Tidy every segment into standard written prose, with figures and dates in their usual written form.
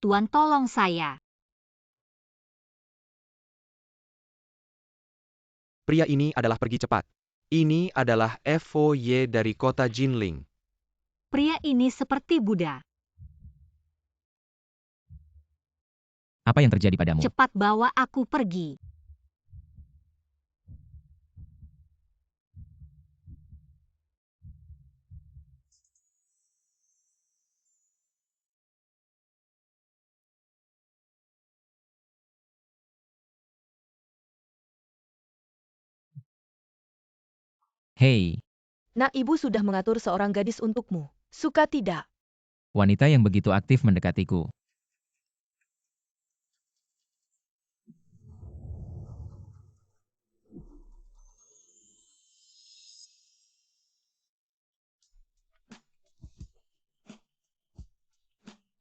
Tuan tolong saya. Pria ini adalah pergi cepat. Ini adalah FOY dari kota Jinling. Pria ini seperti Buddha. Apa yang terjadi padamu? Cepat bawa aku pergi. Hei, Nak, ibu sudah mengatur seorang gadis untukmu. Suka tidak? wanita yang begitu aktif mendekatiku.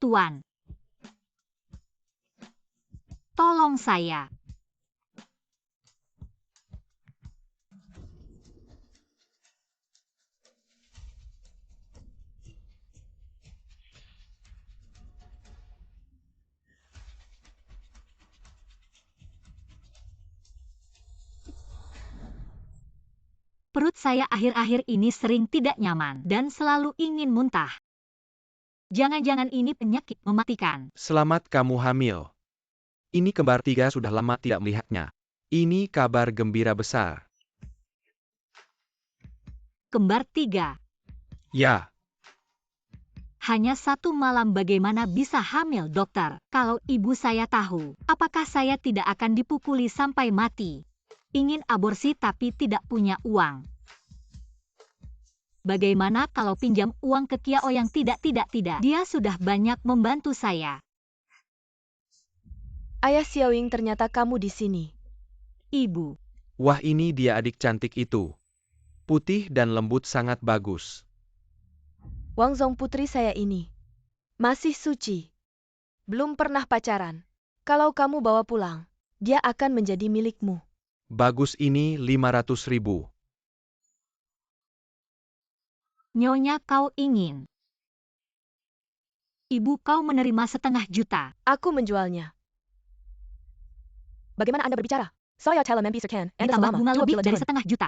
Tuan. Tolong saya. Perut saya akhir-akhir ini sering tidak nyaman dan selalu ingin muntah. Jangan-jangan ini penyakit mematikan. Selamat kamu hamil. Ini kembar 3 sudah lama tidak melihatnya. Ini kabar gembira besar. Kembar 3. Ya, Hanya 1 malam bagaimana bisa hamil, dokter? Kalau ibu saya tahu, apakah saya tidak akan dipukuli sampai mati? Ingin aborsi tapi tidak punya uang. Bagaimana kalau pinjam uang ke Kiao yang tidak. Dia sudah banyak membantu saya. Ayah Xiaoying, ternyata kamu di sini. Ibu. wah ini dia adik cantik itu. Putih dan lembut sangat bagus. Wang Zong, putri saya ini. Masih suci. Belum pernah pacaran. Kalau kamu bawa pulang, dia akan menjadi milikmu. Bagus ini 500.000. Nyonya, kau ingin. Ibu, kau menerima 500 juta. Aku menjualnya. Bagaimana Anda berbicara? Saya telah membisarkan Anda Ditambah selama bunga 2 lebih bulan. dari 500 juta.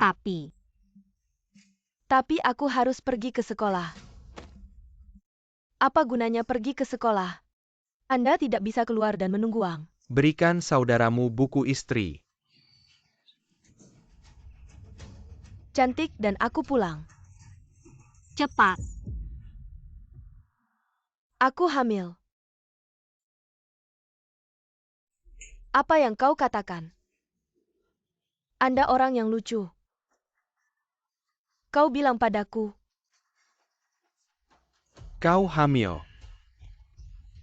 Tapi aku harus pergi ke sekolah. Apa gunanya pergi ke sekolah? Anda tidak bisa keluar dan menunggu uang. Berikan saudaramu buku istri. Cantik dan aku pulang. Cepat. Aku hamil. Apa yang kau katakan? Anda orang yang lucu. Kau bilang padaku, Kau hamil.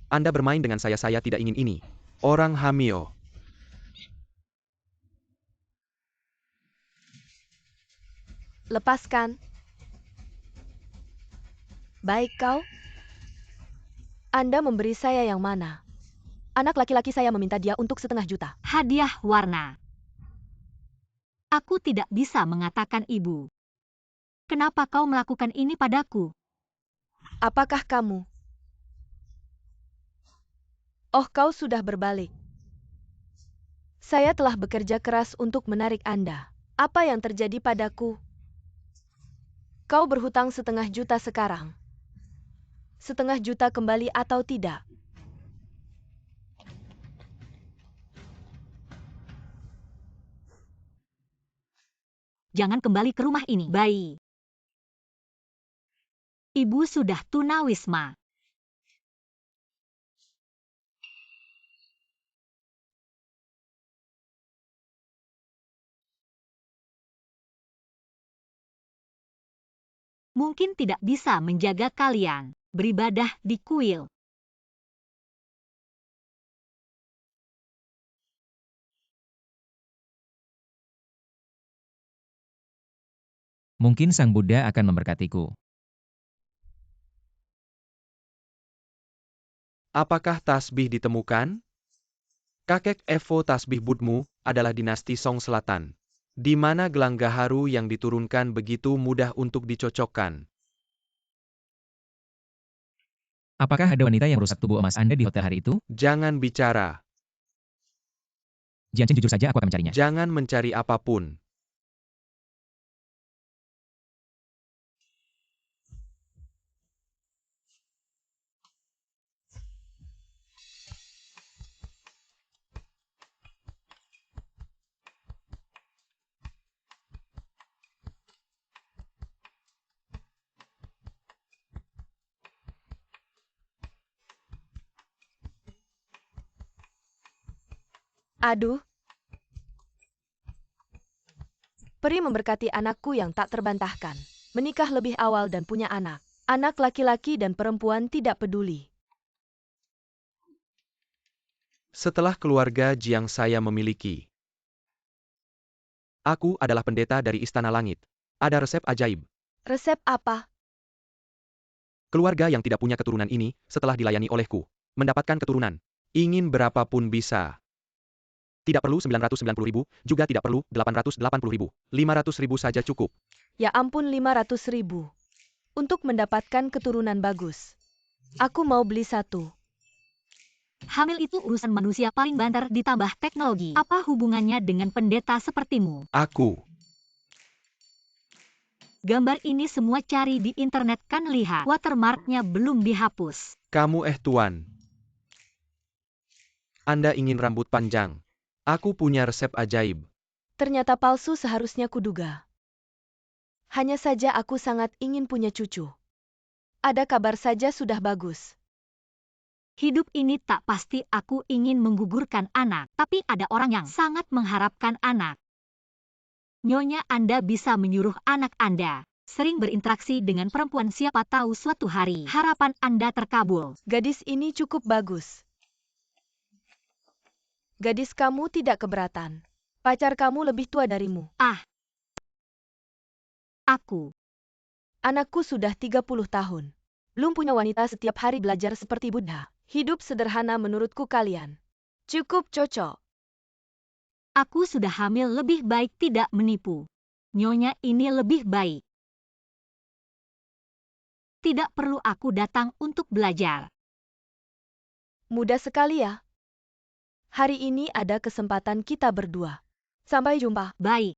Anda bermain dengan saya tidak ingin ini. Orang hamil. lepaskan. Baik kau. Anda memberi saya yang mana? Anak laki-laki saya meminta dia untuk 500 juta. Hadiah warna. Aku tidak bisa mengatakan ibu. Kenapa kau melakukan ini padaku? Apakah kamu? Oh, kau sudah berbalik. Saya telah bekerja keras untuk menarik Anda. Apa yang terjadi padaku? Kau berhutang 500 juta sekarang. 500 juta kembali atau tidak? Jangan kembali ke rumah ini, bayi. Ibu sudah tunawisma. Mungkin tidak bisa menjaga kalian beribadah di kuil. Mungkin Sang Buddha akan memberkatiku. Apakah tasbih ditemukan? Kakek Evo tasbih Budmu adalah dinasti Song Selatan, di mana gelang gaharu yang diturunkan begitu mudah untuk dicocokkan. Apakah ada wanita yang rusak tubuh emas Anda di hotel hari itu? Jangan bicara. Jian Chen, jujur saja aku akan mencarinya. Jangan mencari apapun. Aduh. Peri memberkati anakku yang tak terbantahkan. Menikah lebih awal dan punya anak. Anak laki-laki dan perempuan tidak peduli. Setelah keluarga Jiang saya memiliki. Aku adalah pendeta dari Istana Langit. Ada resep ajaib. Resep apa? Keluarga yang tidak punya keturunan ini, setelah dilayani olehku, mendapatkan keturunan. Ingin berapapun bisa. Tidak perlu 990.000, juga tidak perlu 880.000. 500.000 saja cukup. Ya ampun, 500.000. Untuk mendapatkan keturunan bagus. Aku mau beli satu. Hamil itu urusan manusia paling banter ditambah teknologi. Apa hubungannya dengan pendeta sepertimu? Aku. Gambar ini semua cari di internet kan, lihat. Watermarknya belum dihapus. Kamu tuan. Anda ingin rambut panjang. Aku punya resep ajaib. Ternyata palsu, seharusnya kuduga. Hanya saja aku sangat ingin punya cucu. Ada kabar saja sudah bagus. Hidup ini tak pasti. Aku ingin menggugurkan anak, tapi ada orang yang sangat mengharapkan anak. Nyonya, Anda bisa menyuruh anak Anda sering berinteraksi dengan perempuan, siapa tahu suatu hari harapan Anda terkabul. Gadis ini cukup bagus. Gadis kamu tidak keberatan. Pacar kamu lebih tua darimu. Aku. Anakku sudah 30 tahun. Belum punya wanita, setiap hari belajar seperti Buddha. Hidup sederhana menurutku kalian. Cukup cocok. Aku sudah hamil, lebih baik tidak menipu. Nyonya ini lebih baik. Tidak perlu aku datang untuk belajar. Mudah sekali ya. Hari ini ada kesempatan kita berdua. Sampai jumpa. Baik.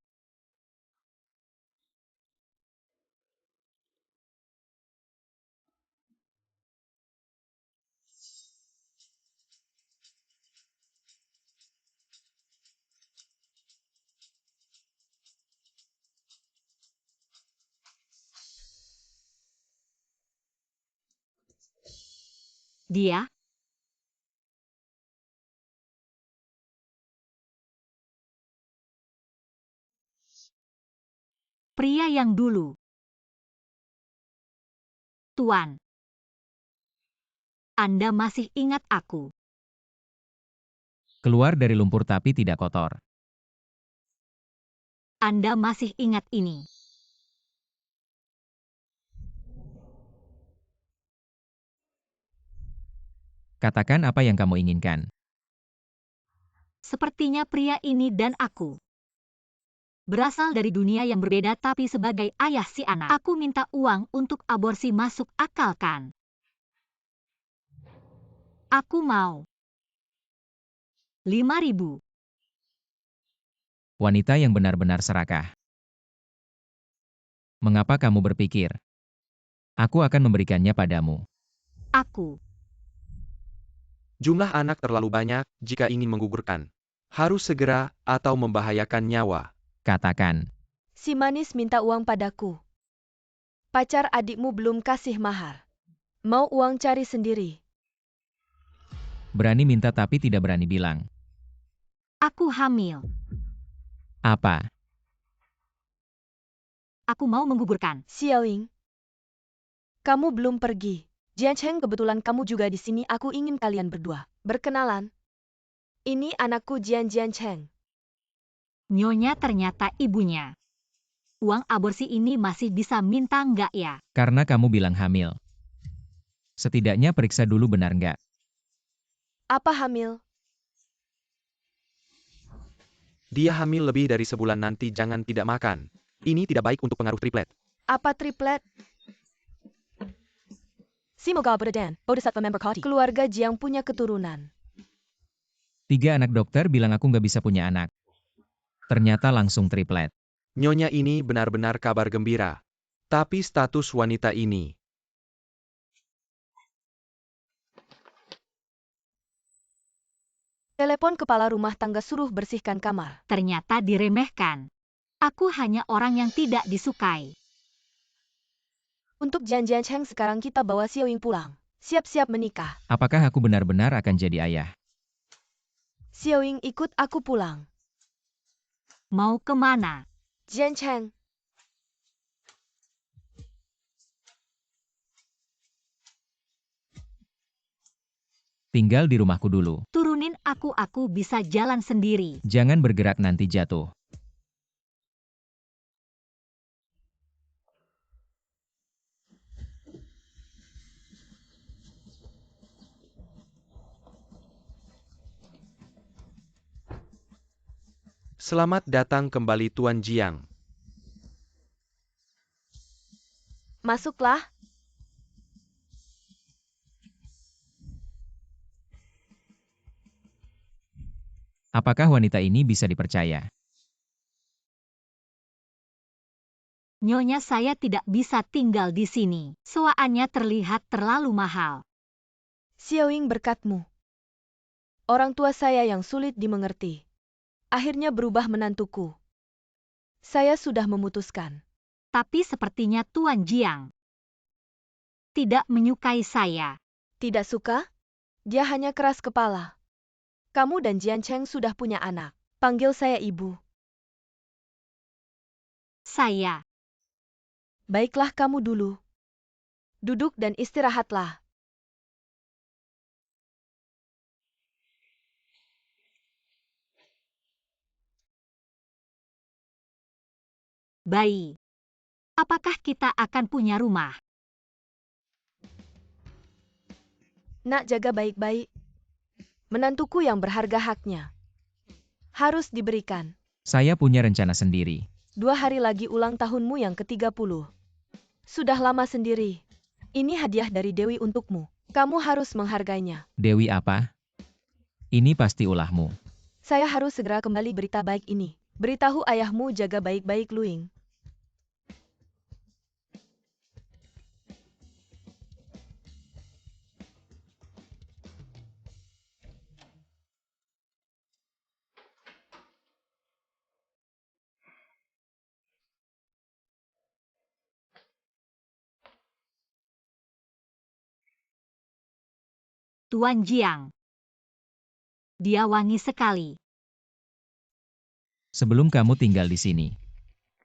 Dia. Pria yang dulu. Tuan. Anda masih ingat aku? Keluar dari lumpur tapi tidak kotor. Anda masih ingat ini? Katakan apa yang kamu inginkan. Sepertinya pria ini dan aku berasal dari dunia yang berbeda, tapi sebagai ayah si anak, aku minta uang untuk aborsi, masuk akal kan? Aku mau 5.000. Wanita yang benar-benar serakah. Mengapa kamu berpikir aku akan memberikannya padamu? Aku. Jumlah anak terlalu banyak jika ingin menggugurkan. Harus segera atau membahayakan nyawa. Katakan. Si manis minta uang padaku. Pacar adikmu belum kasih mahar. Mau uang, cari sendiri. Berani minta tapi tidak berani bilang. Aku hamil. Apa? Aku mau menggugurkan. Xiaoying. Kamu belum pergi. Jian Cheng, kebetulan kamu juga di sini. Aku ingin kalian berdua berkenalan. Ini anakku Jian Cheng. Nyonya ternyata ibunya. Uang aborsi ini masih bisa minta nggak ya? Karena kamu bilang hamil. Setidaknya periksa dulu benar nggak. Apa hamil? Dia hamil lebih dari sebulan nanti, jangan tidak makan. Ini tidak baik untuk pengaruh triplet. Apa triplet? Semoga berdan, Bodhisattva member Koti. Keluarga Jiang punya keturunan. 3 anak dokter bilang aku nggak bisa punya anak. Ternyata langsung triplet. Nyonya ini benar-benar kabar gembira. Tapi status wanita ini, Telepon kepala rumah tangga suruh bersihkan kamar. Ternyata diremehkan. Aku hanya orang yang tidak disukai. Untuk Jian Cheng sekarang kita bawa Xiaoying pulang. Siap-siap menikah. Apakah aku benar-benar akan jadi ayah? Xiaoying ikut aku pulang. Mau kemana? Jian Cheng. Tinggal di rumahku dulu. Turunin aku bisa jalan sendiri. Jangan bergerak nanti jatuh. selamat datang kembali Tuan Jiang. Masuklah. Apakah wanita ini bisa dipercaya? Nyonya saya tidak bisa tinggal di sini. Sewaannya terlihat terlalu mahal. Xiaoying berkatmu. Orang tua saya yang sulit dimengerti. Akhirnya berubah menantuku. Saya sudah memutuskan. Tapi sepertinya Tuan Jiang tidak menyukai saya. Tidak suka? Dia hanya keras kepala. Kamu dan Jian Cheng sudah punya anak. Panggil saya ibu. Saya. Baiklah kamu dulu. Duduk dan istirahatlah. Bayi. Apakah kita akan punya rumah? Nak, jaga baik-baik. Menantuku yang berharga haknya. Harus diberikan. Saya punya rencana sendiri. 2 hari lagi ulang tahunmu yang ke-30. Sudah lama sendiri. Ini hadiah dari Dewi untukmu. Kamu harus menghargainya. Dewi apa? Ini pasti ulahmu. Saya harus segera kembali berita baik ini. Beritahu ayahmu jaga baik-baik Luing. Tuan Jiang. Dia wangi sekali. Sebelum kamu tinggal di sini,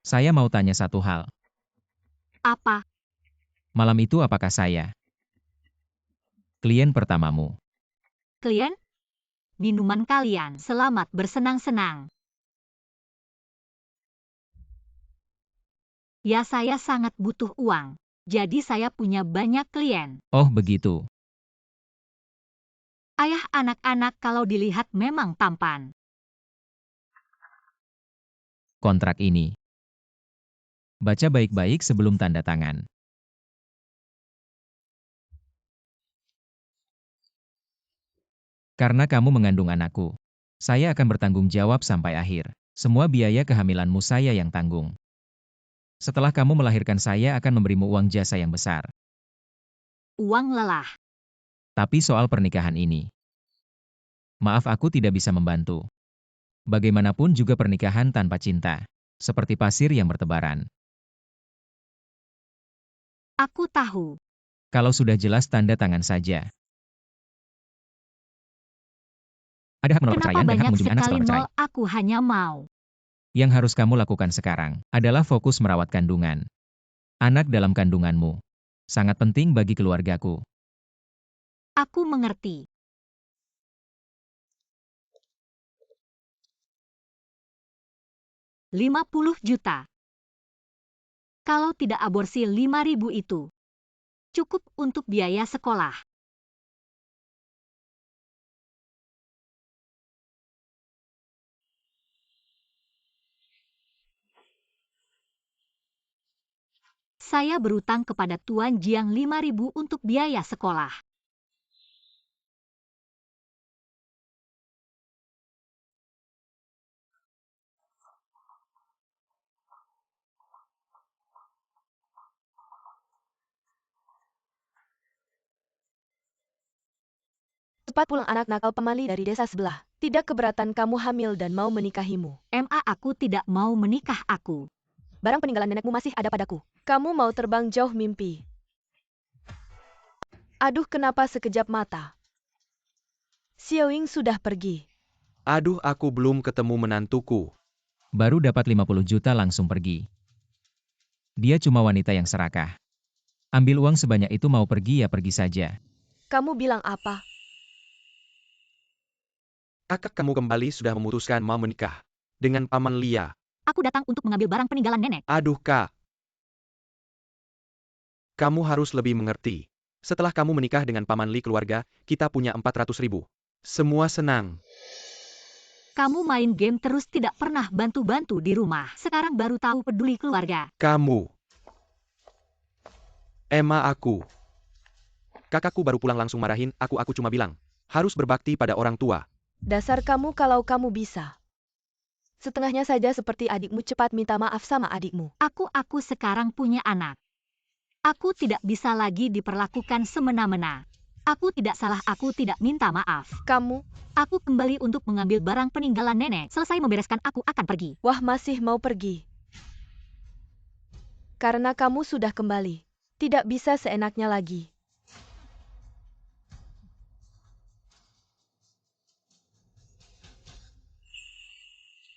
saya mau tanya satu hal. Apa? Malam itu apakah saya klien pertamamu? Klien? Minuman kalian. Selamat bersenang-senang. Ya, saya sangat butuh uang. Jadi saya punya banyak klien. Oh begitu. Ayah anak-anak kalau dilihat memang tampan. Kontrak ini. Baca baik-baik sebelum tanda tangan. Karena kamu mengandung anakku, saya akan bertanggung jawab sampai akhir. Semua biaya kehamilanmu saya yang tanggung. Setelah kamu melahirkan saya akan memberimu uang jasa yang besar. Uang lelah. Tapi soal pernikahan ini, maaf aku tidak bisa membantu. Bagaimanapun juga pernikahan tanpa cinta, seperti pasir yang bertebaran. Aku tahu. Kalau sudah jelas tanda tangan saja. Ada hak menolak Kenapa perceraian dan hak banyak mengunjungi anak sekali setelah bercerai. nol? Aku hanya mau. Yang harus kamu lakukan sekarang adalah fokus merawat kandungan. Anak dalam kandunganmu sangat penting bagi keluargaku. Aku mengerti. $50 juta. Kalau tidak aborsi 5.000 itu. Cukup untuk biaya sekolah. Saya berutang kepada Tuan Jiang 5.000 untuk biaya sekolah. Cepat pulang anak nakal pemali dari desa sebelah. Tidak keberatan kamu hamil dan mau menikahimu. Aku tidak mau menikah aku. Barang peninggalan nenekmu masih ada padaku. Kamu mau terbang jauh mimpi. Aduh, kenapa sekejap mata? Xiaoying sudah pergi. Aduh, aku belum ketemu menantuku. Baru dapat 50 juta langsung pergi. Dia cuma wanita yang serakah. Ambil uang sebanyak itu mau pergi ya pergi saja. Kamu bilang apa? Kakak kamu kembali sudah memutuskan mau menikah dengan Paman Lia. Aku datang untuk mengambil barang peninggalan nenek. Aduh, Kak. Kamu harus lebih mengerti. Setelah kamu menikah dengan Paman Li keluarga, kita punya 400.000. Semua senang. Kamu main game terus tidak pernah bantu-bantu di rumah. Sekarang baru tahu peduli keluarga. Kamu. Emma aku. Kakakku baru pulang langsung marahin aku cuma bilang. Harus berbakti pada orang tua. Dasar kamu kalau kamu bisa. Setengahnya saja seperti adikmu, cepat minta maaf sama adikmu. Aku sekarang punya anak. Aku tidak bisa lagi diperlakukan semena-mena. Aku tidak salah, aku tidak minta maaf. Kamu? Aku kembali untuk mengambil barang peninggalan nenek. Selesai membereskan aku akan pergi. Wah, masih mau pergi. Karena kamu sudah kembali. Tidak bisa seenaknya lagi.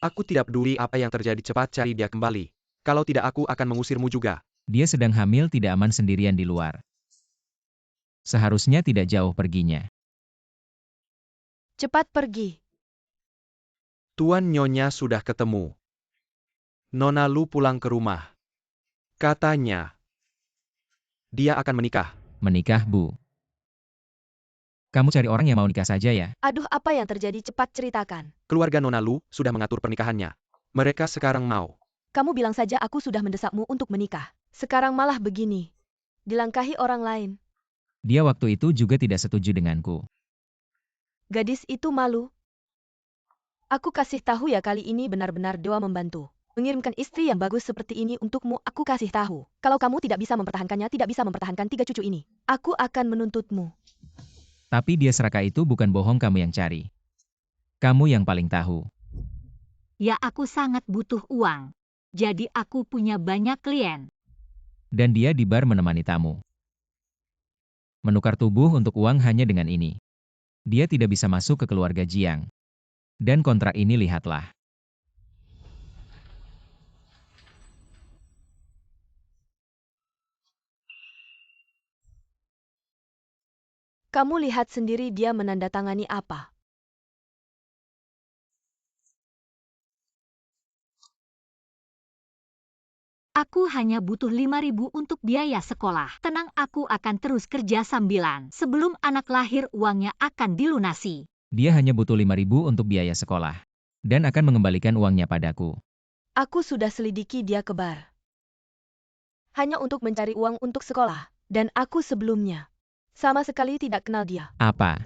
Aku tidak peduli apa yang terjadi, cepat cari dia kembali. Kalau tidak aku akan mengusirmu juga. Dia sedang hamil, tidak aman sendirian di luar. Seharusnya tidak jauh perginya. Cepat pergi. Tuan Nyonya sudah ketemu. Nona Lu pulang ke rumah. Katanya, dia akan menikah. Menikah, Bu. Kamu cari orang yang mau nikah saja ya? Aduh, apa yang terjadi? Cepat ceritakan. Keluarga Nona Lu sudah mengatur pernikahannya. Mereka sekarang mau. Kamu bilang saja aku sudah mendesakmu untuk menikah. Sekarang malah begini. Dilangkahi orang lain. Dia waktu itu juga tidak setuju denganku. Gadis itu malu. Aku kasih tahu ya, kali ini benar-benar dewa membantu. Mengirimkan istri yang bagus seperti ini untukmu, aku kasih tahu. Kalau kamu tidak bisa mempertahankannya, tidak bisa mempertahankan 3 cucu ini, aku akan menuntutmu. Tapi dia serakah itu bukan bohong, kamu yang cari. Kamu yang paling tahu. Ya, aku sangat butuh uang. Jadi aku punya banyak klien. Dan dia di bar menemani tamu. Menukar tubuh untuk uang hanya dengan ini. Dia tidak bisa masuk ke keluarga Jiang. Dan kontrak ini lihatlah. Kamu lihat sendiri dia menandatangani apa. Aku hanya butuh 5.000 untuk biaya sekolah. Tenang, aku akan terus kerja sambilan. Sebelum anak lahir, uangnya akan dilunasi. Dia hanya butuh 5.000 untuk biaya sekolah. Dan akan mengembalikan uangnya padaku. Aku sudah selidiki dia ke bar. Hanya untuk mencari uang untuk sekolah. Dan aku sebelumnya sama sekali tidak kenal dia. Apa?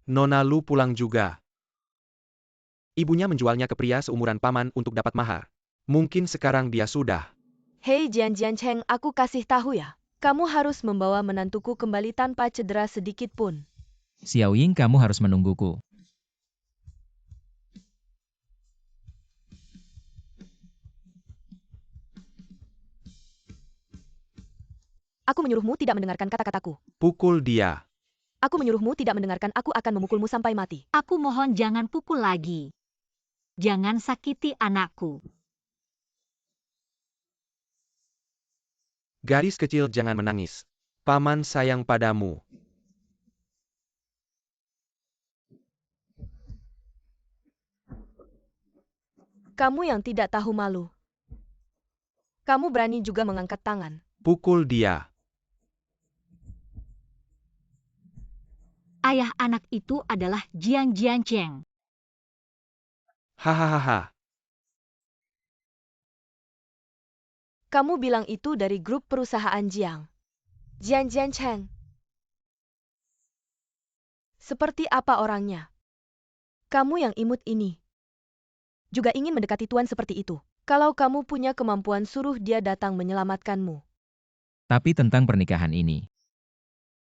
Nona Lu pulang juga. Ibunya menjualnya ke pria seumuran paman untuk dapat mahar. Mungkin sekarang dia sudah. Hei Jian Cheng, aku kasih tahu ya. Kamu harus membawa menantuku kembali tanpa cedera sedikit pun. Xiaoying, kamu harus menungguku. Aku menyuruhmu tidak mendengarkan kata-kataku. Pukul dia. Aku menyuruhmu tidak mendengarkan, aku akan memukulmu sampai mati. Aku mohon jangan pukul lagi. Jangan sakiti anakku. Gadis kecil, jangan menangis. Paman sayang padamu. Kamu yang tidak tahu malu. Kamu berani juga mengangkat tangan. Pukul dia. Ayah anak itu adalah Jiang Cheng. Hahaha. 。Kamu bilang itu dari grup perusahaan Jiang. Jian Cheng. Seperti apa orangnya? Kamu yang imut ini juga ingin mendekati tuan seperti itu. Kalau kamu punya kemampuan, suruh dia datang menyelamatkanmu. Tapi tentang pernikahan ini,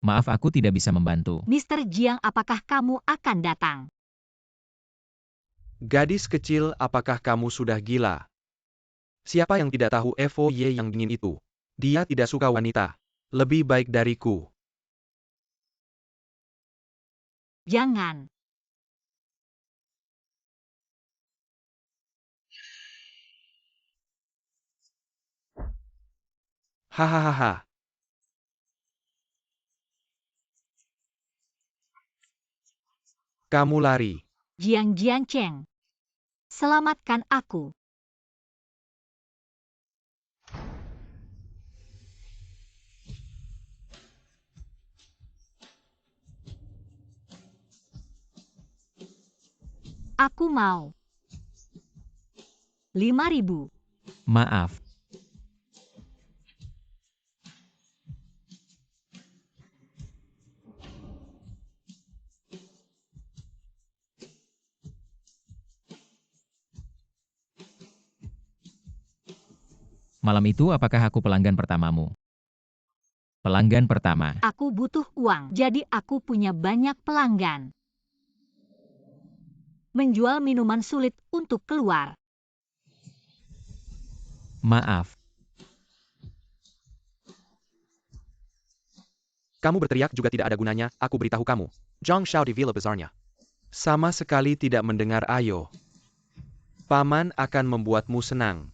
maaf aku tidak bisa membantu. Mr. Jiang, apakah kamu akan datang? Gadis kecil, apakah kamu sudah gila? Siapa yang tidak tahu FOY yang dingin itu? Dia tidak suka wanita. Lebih baik dariku. Jangan. Hahaha. Kamu lari. Jiang Cheng. Selamatkan aku. Aku mau. 5.000. Maaf. Malam itu apakah aku pelanggan pertamamu? Pelanggan pertama. Aku butuh uang, jadi aku punya banyak pelanggan. Menjual minuman sulit untuk keluar. Maaf. Kamu berteriak juga tidak ada gunanya, aku beritahu kamu. Zhang Xiao di Villa Besarnya. Sama sekali tidak mendengar ayo. Paman akan membuatmu senang.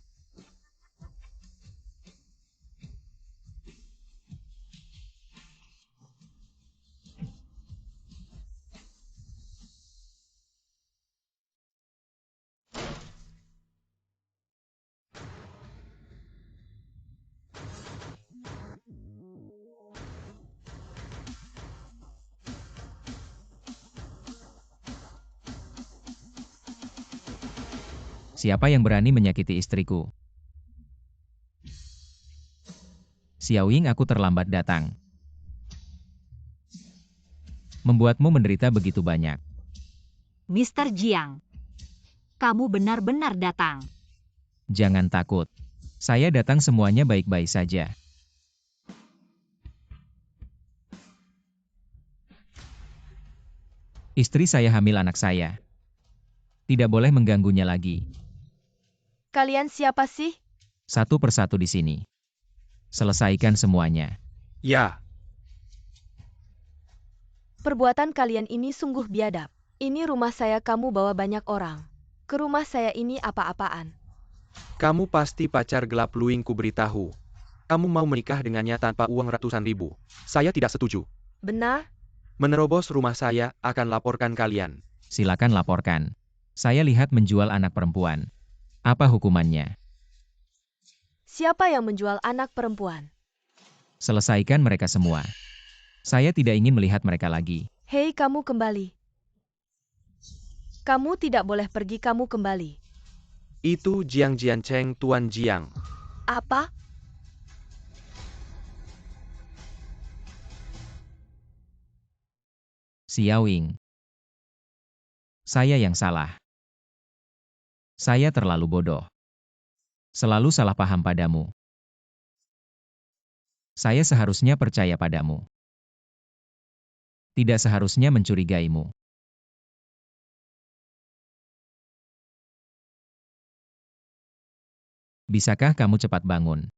Siapa yang berani menyakiti istriku? Xiaoying, aku terlambat datang. Membuatmu menderita begitu banyak. Mr. Jiang, kamu benar-benar datang. Jangan takut. Saya datang semuanya baik-baik saja. Istri saya hamil anak saya. Tidak boleh mengganggunya lagi. Kalian siapa sih? Satu persatu di sini. Selesaikan semuanya. Ya, Perbuatan kalian ini sungguh biadab. Ini rumah saya, kamu bawa banyak orang. Ke rumah saya ini apa-apaan? kamu pasti pacar gelap Luing, ku beritahu. Kamu mau menikah dengannya tanpa uang ratusan ribu. Saya tidak setuju. Benar? Menerobos rumah saya, akan laporkan kalian. Silakan laporkan. Saya lihat menjual anak perempuan. Apa hukumannya? Siapa yang menjual anak perempuan? Selesaikan mereka semua. Saya tidak ingin melihat mereka lagi. Hei, kamu kembali. Kamu tidak boleh pergi, kamu kembali. Itu Jiang Cheng, Tuan Jiang. Apa? Xiaoying. Saya yang salah. Saya terlalu bodoh. Selalu salah paham padamu. Saya seharusnya percaya padamu. Tidak seharusnya mencurigaimu. Bisakah kamu cepat bangun?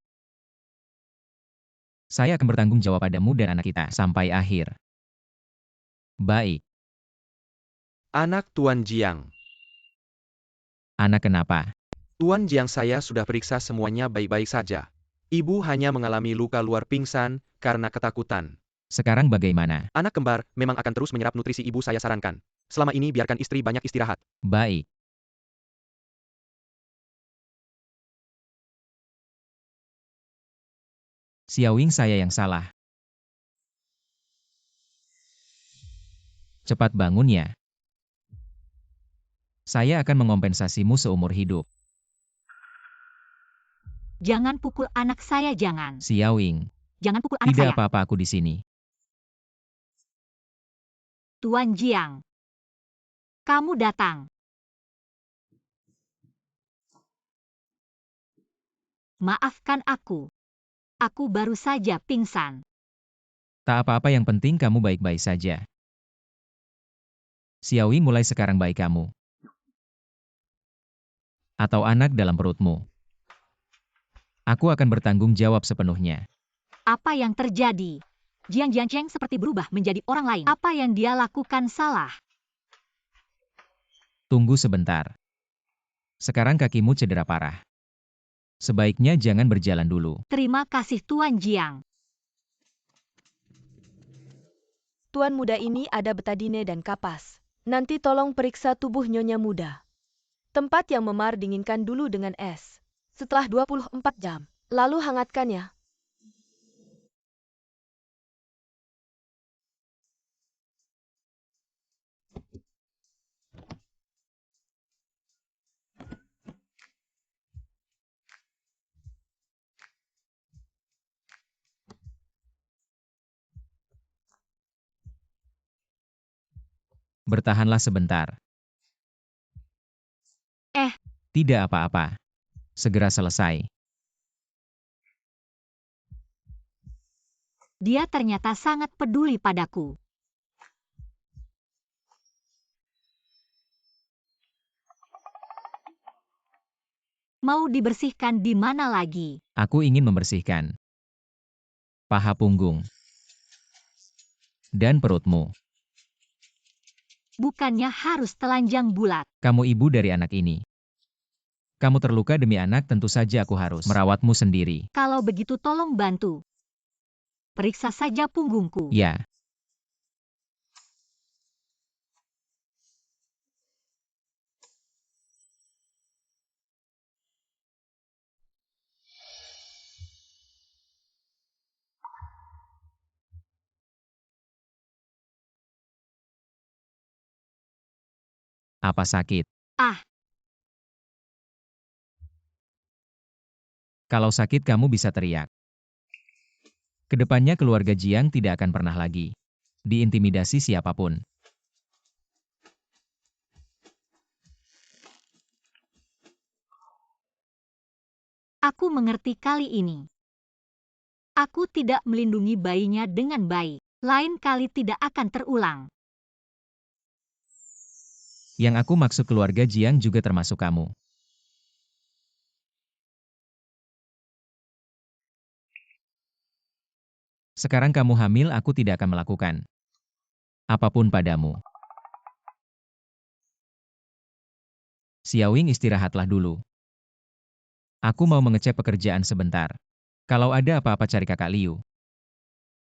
Saya akan bertanggung jawab padamu dan anak kita sampai akhir. Baik. Anak Tuan Jiang. Anak kenapa? Tuan Jiang, saya sudah periksa semuanya baik-baik saja. Ibu hanya mengalami luka luar pingsan karena ketakutan. Sekarang bagaimana? Anak kembar memang akan terus menyerap nutrisi ibu, saya sarankan. Selama ini biarkan istri banyak istirahat. Baik. Xiaoying, saya yang salah. Cepat bangun ya. Saya akan mengompensasimu seumur hidup. Jangan pukul anak saya, jangan. Xiaoying, Jangan pukul anak tidak saya. apa-apa aku di sini. Tuan Jiang. Kamu datang. Maafkan aku. Aku baru saja pingsan. Tak apa-apa, yang penting kamu baik-baik saja. Xiaoying, mulai sekarang baik kamu. Atau anak dalam perutmu. Aku akan bertanggung jawab sepenuhnya. Apa yang terjadi? Jiang Jiancheng seperti berubah menjadi orang lain. Apa yang dia lakukan salah? Tunggu sebentar. Sekarang kakimu cedera parah. Sebaiknya jangan berjalan dulu. Terima kasih Tuan Jiang. Tuan muda ini ada betadine dan kapas. Nanti tolong periksa tubuh Nyonya muda. Tempat yang memar dinginkan dulu dengan es. Setelah 24 jam, lalu hangatkan ya. Bertahanlah sebentar. Tidak apa-apa. Segera selesai. Dia ternyata sangat peduli padaku. Mau dibersihkan di mana lagi? Aku ingin membersihkan paha punggung dan perutmu. Bukannya harus telanjang bulat. Kamu ibu dari anak ini. Kamu terluka demi anak, tentu saja aku harus merawatmu sendiri. Kalau begitu tolong bantu. Periksa saja punggungku. Ya. Apa sakit? Ah. Kalau sakit kamu bisa teriak. Kedepannya keluarga Jiang tidak akan pernah lagi diintimidasi siapapun. Aku mengerti kali ini. Aku tidak melindungi bayinya dengan baik. Lain kali tidak akan terulang. Yang aku maksud keluarga Jiang juga termasuk kamu. Sekarang kamu hamil, aku tidak akan melakukan apapun padamu. Xiaoying, istirahatlah dulu. Aku mau mengecek pekerjaan sebentar. Kalau ada apa-apa cari kakak Liu.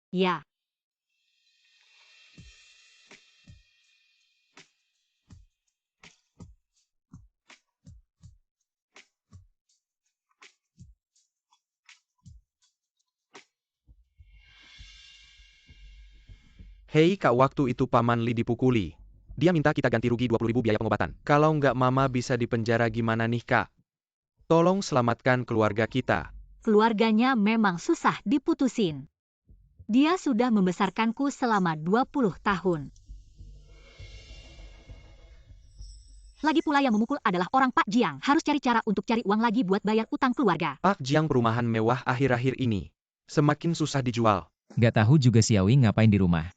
Ya. Hei kak, waktu itu Paman Li dipukuli. Dia minta kita ganti rugi 20.000 biaya pengobatan. Kalau nggak mama bisa dipenjara gimana nih kak? Tolong selamatkan keluarga kita. Keluarganya memang susah diputusin. Dia sudah membesarkanku selama 20 tahun. Lagi pula yang memukul adalah orang Pak Jiang. Harus cari cara untuk cari uang lagi buat bayar utang keluarga. Pak Jiang perumahan mewah akhir-akhir ini semakin susah dijual. Gak tahu juga Xiaoying ngapain di rumah.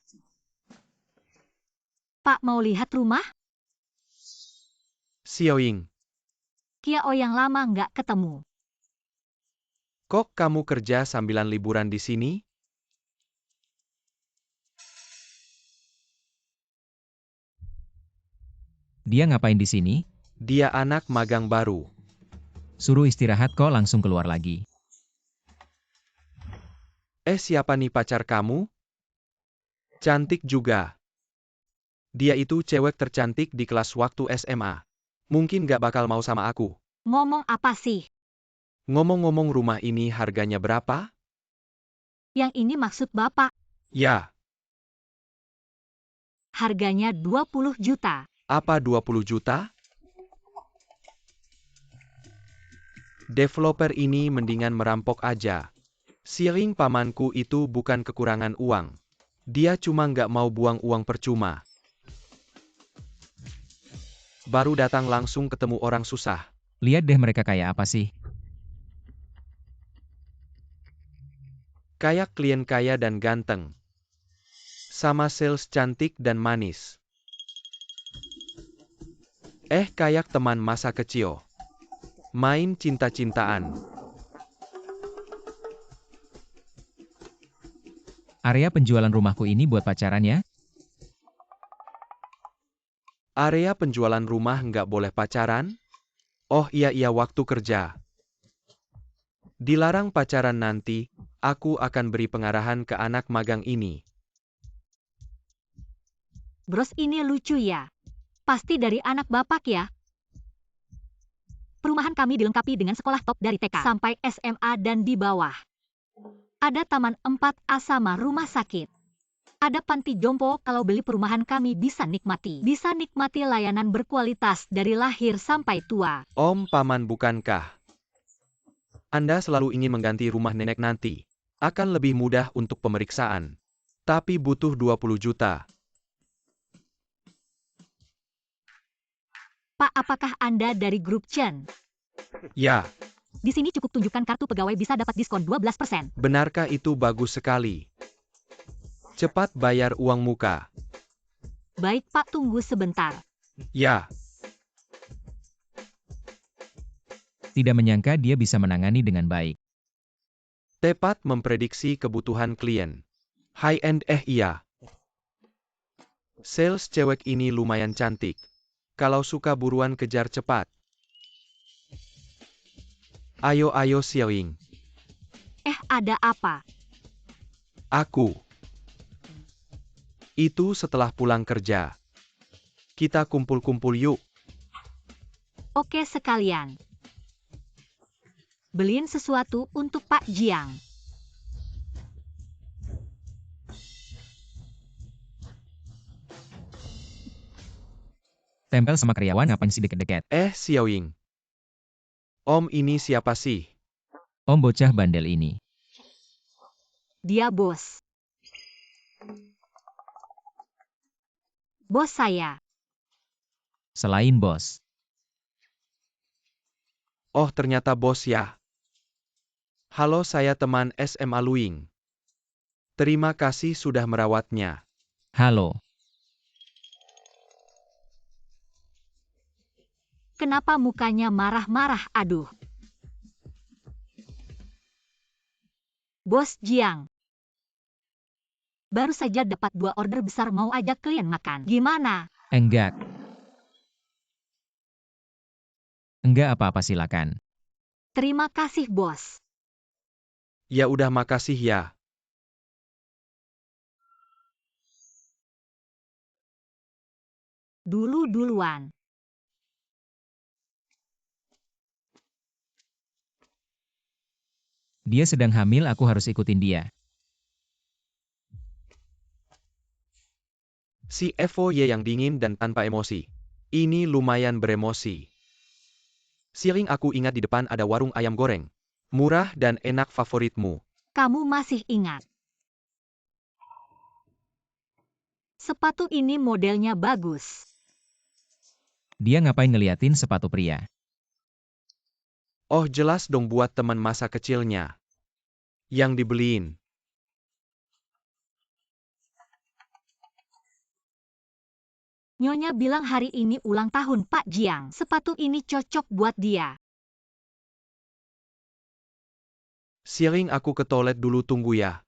Pak mau lihat rumah? Xiaoying, Kiao yang lama nggak ketemu. kok kamu kerja sambilan liburan di sini? Dia ngapain di sini? Dia anak magang baru. Suruh istirahat kok langsung keluar lagi. Siapa nih pacar kamu? Cantik juga. Dia itu cewek tercantik di kelas waktu SMA. Mungkin gak bakal mau sama aku. Ngomong apa sih? Ngomong-ngomong, rumah ini harganya berapa? Yang ini maksud Bapak. Ya, Harganya 20 juta. apa 20 juta? Developer ini mendingan merampok aja. Siling pamanku itu bukan kekurangan uang. Dia cuma nggak mau buang uang percuma. Baru datang langsung ketemu orang susah. Lihat deh mereka kayak apa sih. Kayak klien kaya dan ganteng. Sama sales cantik dan manis. Kayak teman masa kecil. Main cinta-cintaan. Area penjualan rumahku ini buat pacaran ya? Area penjualan rumah nggak boleh pacaran? Oh iya waktu kerja. Dilarang pacaran nanti, aku akan beri pengarahan ke anak magang ini. Bros ini lucu ya. Pasti dari anak bapak ya. Perumahan kami dilengkapi dengan sekolah top dari TK sampai SMA dan di bawah. Ada taman 4A sama rumah sakit. Ada panti jompo. Kalau beli perumahan kami bisa nikmati layanan berkualitas dari lahir sampai tua. Om Paman bukankah Anda selalu ingin mengganti rumah nenek nanti? Akan lebih mudah untuk pemeriksaan. Tapi butuh 20 juta. Pak, apakah Anda dari grup Chen? Ya, Di sini cukup tunjukkan kartu pegawai bisa dapat diskon 12%. benarkah itu bagus sekali? Cepat bayar uang muka. Baik Pak, tunggu sebentar. Ya, Tidak menyangka dia bisa menangani dengan baik. tepat memprediksi kebutuhan klien. High-end iya. Sales cewek ini lumayan cantik. Kalau suka buruan kejar cepat. Ayo Xiaoying. Ada apa? Aku. Itu setelah pulang kerja. Kita kumpul-kumpul yuk. Oke sekalian. Beliin sesuatu untuk Pak Jiang. Tempel sama karyawan ngapain sih deket-deket? Xiaoying. Om ini siapa sih? Om bocah bandel ini. Dia bos. Bos saya. Selain bos. Oh ternyata bos ya. Halo saya teman SMA Luing. Terima kasih sudah merawatnya. Halo. Kenapa mukanya marah-marah? Aduh. Bos Jiang. Baru saja dapat 2 order besar, mau ajak klien makan. Gimana? Enggak. Enggak apa-apa, silakan. Terima kasih bos. Ya udah makasih ya. Duluan. Dia sedang hamil, aku harus ikutin dia. Si FOY yang dingin dan tanpa emosi. Ini lumayan beremosi. Siling aku ingat di depan ada warung ayam goreng. Murah dan enak favoritmu. Kamu masih ingat? Sepatu ini modelnya bagus. Dia ngapain ngeliatin sepatu pria? Oh jelas dong buat teman masa kecilnya. Yang dibeliin. Nyonya bilang hari ini ulang tahun Pak Jiang. Sepatu ini cocok buat dia. Siling aku ke toilet dulu, tunggu ya.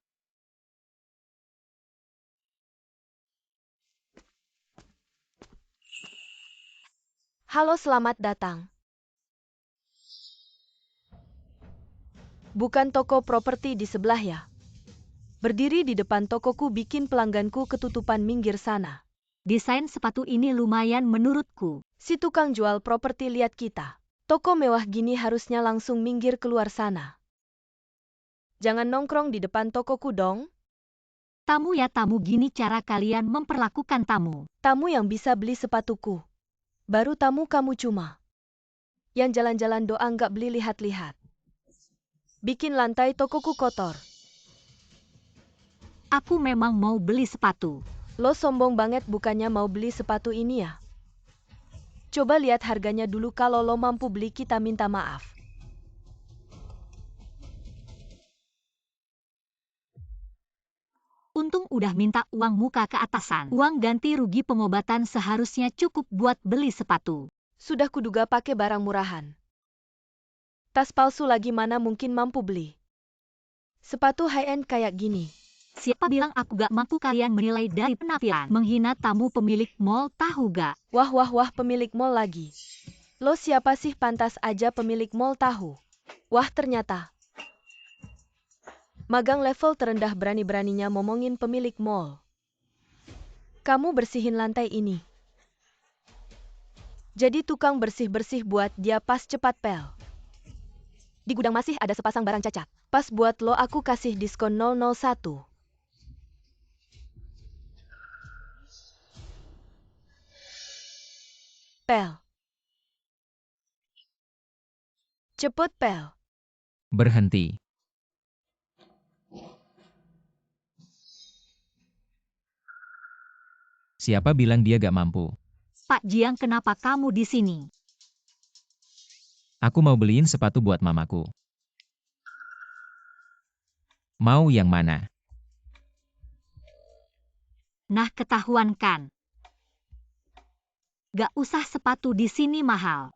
Halo, selamat datang. Bukan toko properti di sebelah ya? Berdiri di depan tokoku bikin pelangganku ketutupan, minggir sana. Desain sepatu ini lumayan menurutku. Si tukang jual properti lihat kita. Toko mewah gini harusnya langsung minggir keluar sana. Jangan nongkrong di depan tokoku dong. Tamu ya tamu, gini cara kalian memperlakukan tamu. Tamu yang bisa beli sepatuku. Baru tamu kamu cuma. Yang jalan-jalan doang gak beli lihat-lihat. Bikin lantai tokoku kotor. Aku memang mau beli sepatu. Lo sombong banget bukannya mau beli sepatu ini ya? Coba lihat harganya dulu, kalau lo mampu beli kita minta maaf. Untung udah minta uang muka ke atasan. Uang ganti rugi pengobatan seharusnya cukup buat beli sepatu. Sudah kuduga pakai barang murahan. Tas palsu lagi mana mungkin mampu beli. Sepatu high-end kayak gini. Siapa bilang aku gak mampu? Kalian menilai dari penampilan. Menghina tamu pemilik mall, tahu gak? Wah, pemilik mall lagi. Lo siapa sih, pantas aja pemilik mall tahu. Wah, ternyata. Magang level terendah berani-beraninya ngomongin pemilik mall. Kamu bersihin lantai ini. Jadi tukang bersih-bersih buat dia pas cepat pel. Di gudang masih ada sepasang barang cacat. Pas buat lo aku kasih diskon 001. Pel. Cepet pel. Berhenti. Siapa bilang dia gak mampu? Pak Jiang, kenapa kamu di sini? Aku mau beliin sepatu buat mamaku. Mau yang mana? Nah, ketahuan kan? Gak usah, sepatu di sini mahal.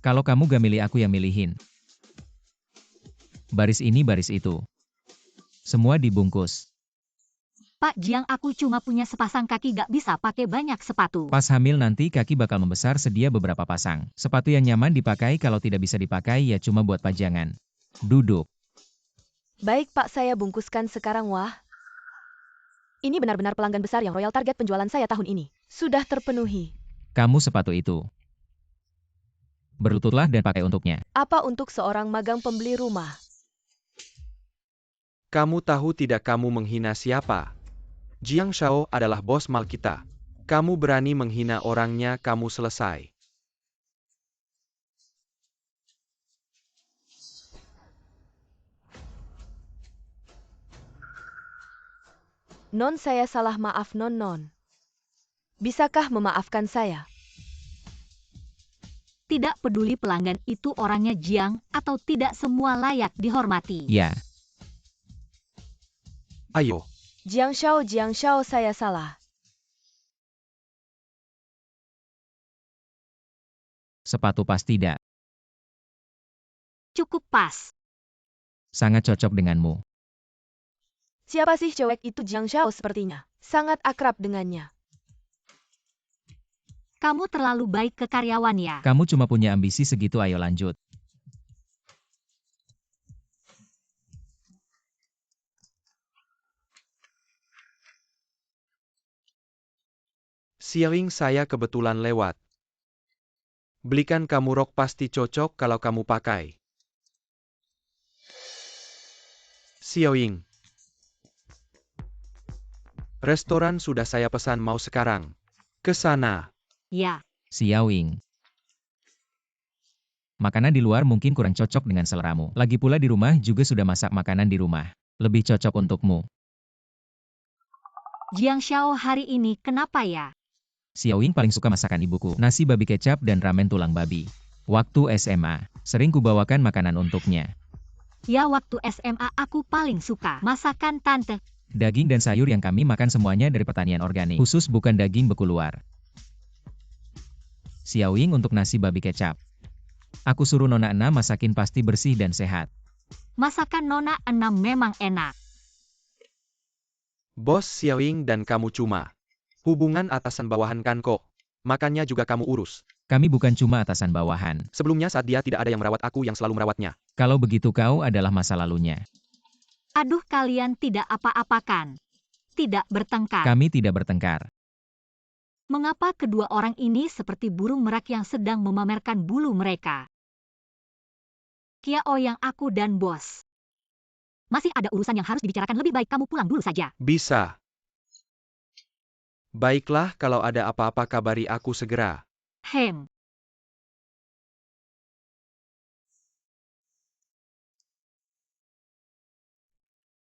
Kalau kamu gak milih, aku yang milihin. Baris ini, baris itu. Semua dibungkus. Pak Jiang, aku cuma punya sepasang kaki, gak bisa pakai banyak sepatu. Pas hamil nanti kaki bakal membesar, sedia beberapa pasang. Sepatu yang nyaman dipakai, kalau tidak bisa dipakai ya cuma buat pajangan. Duduk. Baik Pak, saya bungkuskan sekarang. Wah. Ini benar-benar pelanggan besar yang royal, target penjualan saya tahun ini. Sudah terpenuhi. Kamu sepatu itu. Berlututlah dan pakai untuknya. Apa untuk seorang magang pembeli rumah? Kamu tahu tidak kamu menghina siapa? Jiang Shao adalah bos mal kita. Kamu berani menghina orangnya, kamu selesai. Non, saya salah, maaf non. Bisakah memaafkan saya? Tidak peduli pelanggan itu orangnya Jiang atau tidak, semua layak dihormati. Ya. Ayo. Jiang Shao, saya salah. Sepatu pas tidak. Cukup pas. Sangat cocok denganmu. Siapa sih cewek itu? Jiang Shao sepertinya. Sangat akrab dengannya. Kamu terlalu baik ke karyawan ya. Kamu cuma punya ambisi segitu, ayo lanjut. Siang saya kebetulan lewat. Belikan kamu rok, pasti cocok kalau kamu pakai. Xiaoying. Restoran sudah saya pesan, mau sekarang. Ke sana. Ya. Xiaoying. Makanan di luar mungkin kurang cocok dengan seleramu. Lagi pula di rumah juga sudah masak makanan di rumah. Lebih cocok untukmu. Jiang Shao, hari ini kenapa ya? Xiaoying paling suka masakan ibuku. Nasi babi kecap dan ramen tulang babi. Waktu SMA, sering kubawakan makanan untuknya. Ya, waktu SMA aku paling suka masakan tante. Daging dan sayur yang kami makan semuanya dari pertanian organik. Khusus, bukan daging beku luar. Xiaoying untuk nasi babi kecap. Aku suruh Nona Enam masakin, pasti bersih dan sehat. Masakan Nona Enam memang enak. Bos Xiaoying dan kamu cuma hubungan atasan bawahan kan kok. Makannya juga kamu urus. Kami bukan cuma atasan bawahan. Sebelumnya saat dia tidak ada yang merawat, aku yang selalu merawatnya. Kalau begitu kau adalah masa lalunya. Aduh, kalian tidak apa-apakan. Tidak bertengkar. Kami tidak bertengkar. Mengapa kedua orang ini seperti burung merak yang sedang memamerkan bulu mereka? Kiao yang aku dan bos Masih ada urusan yang harus dibicarakan, lebih baik kamu pulang dulu saja. Bisa. Baiklah, kalau ada apa-apa kabari aku segera. Hem.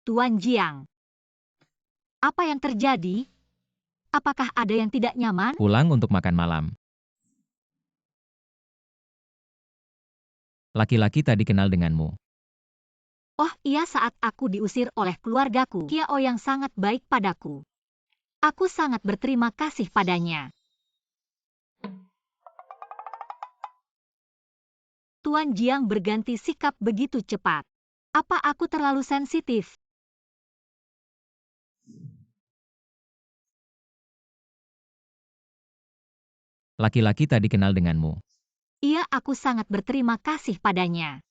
Tuan Jiang. Apa yang terjadi? Apakah ada yang tidak nyaman? Pulang untuk makan malam. Laki-laki tadi kenal denganmu. Oh iya, saat aku diusir oleh keluargaku, Kiao yang sangat baik padaku. Aku sangat berterima kasih padanya. Tuan Jiang berganti sikap begitu cepat. Apa aku terlalu sensitif? Laki-laki tadi kenal denganmu. Iya, aku sangat berterima kasih padanya.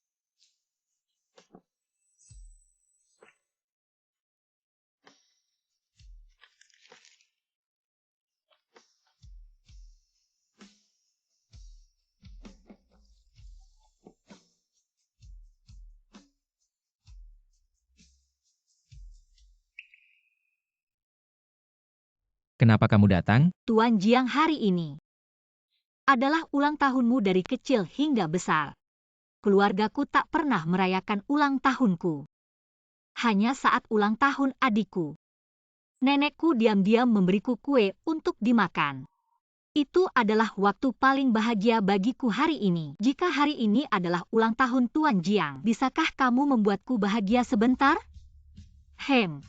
Kenapa kamu datang? Tuan Jiang, hari ini adalah ulang tahunmu dari kecil hingga besar. Keluargaku tak pernah merayakan ulang tahunku. Hanya saat ulang tahun adikku. Nenekku diam-diam memberiku kue untuk dimakan. Itu adalah waktu paling bahagia bagiku hari ini. Jika hari ini adalah ulang tahun Tuan Jiang, bisakah kamu membuatku bahagia sebentar? Hem.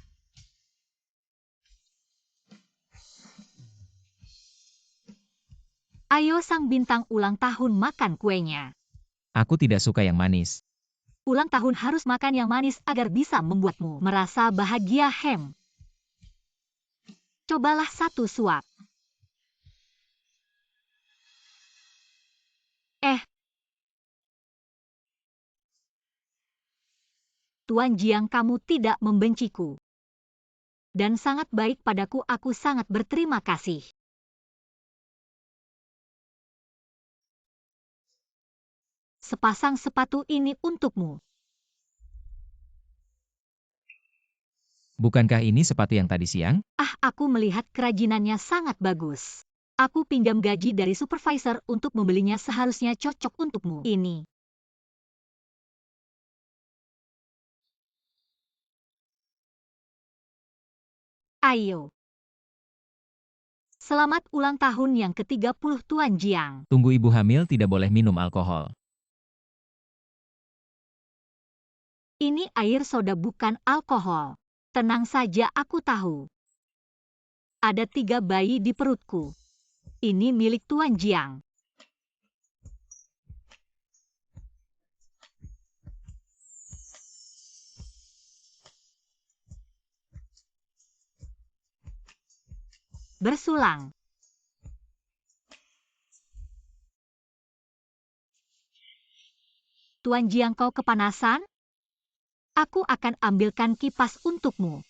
Ayo sang bintang ulang tahun makan kuenya. Aku tidak suka yang manis. Ulang tahun harus makan yang manis agar bisa membuatmu merasa bahagia. Hem. Cobalah satu suap. Tuan Jiang, kamu tidak membenciku. Dan sangat baik padaku, aku sangat berterima kasih. Sepasang sepatu ini untukmu. Bukankah ini sepatu yang tadi siang? Ah, aku melihat kerajinannya sangat bagus. Aku pinjam gaji dari supervisor untuk membelinya, seharusnya cocok untukmu. Ini. Ayo. Selamat ulang tahun yang ke-30 Tuan Jiang. Tunggu, ibu hamil tidak boleh minum alkohol. Ini air soda, bukan alkohol. Tenang saja, aku tahu. Ada 3 bayi di perutku. Ini milik Tuan Jiang. Bersulang. Tuan Jiang, kau kepanasan? Aku akan ambilkan kipas untukmu.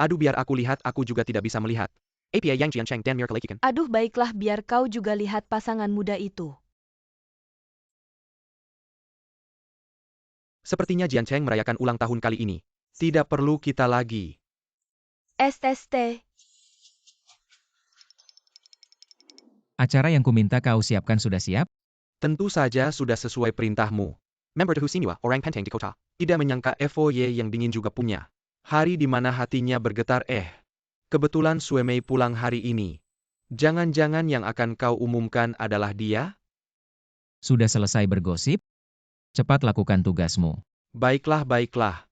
Aduh, biar aku lihat, aku juga tidak bisa melihat. API Yang Jian Cheng Dan Mir Kalekikan. Aduh, baiklah, biar kau juga lihat pasangan muda itu. Sepertinya Jian Cheng merayakan ulang tahun kali ini. Tidak perlu kita lagi. SST. Acara yang kuminta kau siapkan sudah siap? Tentu saja sudah sesuai perintahmu. Member Husiniwa, orang penting di kota. Tidak menyangka FOY yang dingin juga punya. Hari di mana hatinya bergetar. Kebetulan Suemei pulang hari ini. Jangan-jangan yang akan kau umumkan adalah dia? Sudah selesai bergosip? Cepat lakukan tugasmu. Baiklah, baiklah.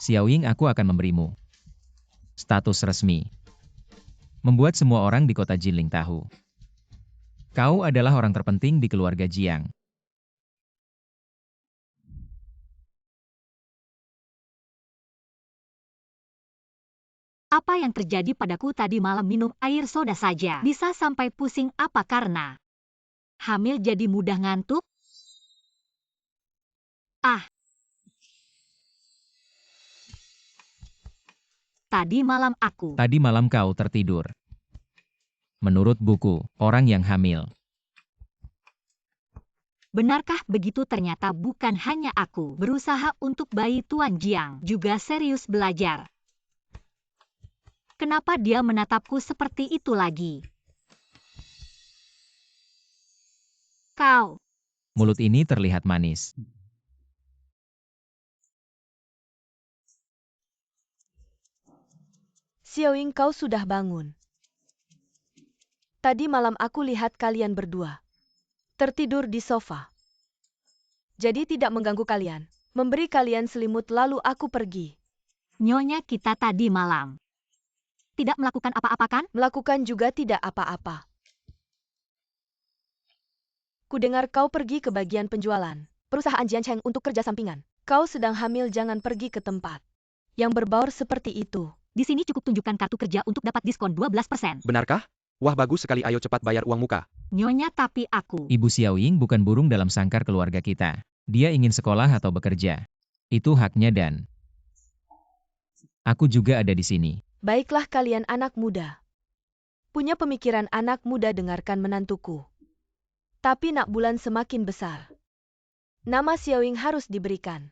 Xiaoying, aku akan memberimu status resmi. Membuat semua orang di kota Jinling tahu. Kau adalah orang terpenting di keluarga Jiang. Apa yang terjadi padaku tadi malam minum air soda saja? Bisa sampai pusing apa karena hamil jadi mudah ngantuk? Ah. Tadi malam kau tertidur. Menurut buku, orang yang hamil. Benarkah begitu? Ternyata bukan hanya aku berusaha untuk bayi Tuan Jiang juga serius belajar. Kenapa dia menatapku seperti itu lagi? Kau. Mulut ini terlihat manis. Xiaoying, kau sudah bangun. Tadi malam aku lihat kalian berdua tertidur di sofa. Jadi tidak mengganggu kalian. Memberi kalian selimut lalu aku pergi. Nyonya, kita tadi malam tidak melakukan apa-apa kan? Melakukan juga tidak apa-apa. Kudengar kau pergi ke bagian penjualan perusahaan Jiancheng untuk kerja sampingan. Kau sedang hamil, jangan pergi ke tempat yang berbaur seperti itu. Di sini cukup tunjukkan kartu kerja untuk dapat diskon 12%. Benarkah? Wah, bagus sekali, ayo cepat bayar uang muka. Nyonya, tapi aku. Ibu Xiaoying bukan burung dalam sangkar keluarga kita. Dia ingin sekolah atau bekerja. Itu haknya dan aku juga ada di sini. Baiklah kalian anak muda. Punya pemikiran anak muda, dengarkan menantuku. Tapi nak bulan semakin besar. Nama Xiaoying harus diberikan.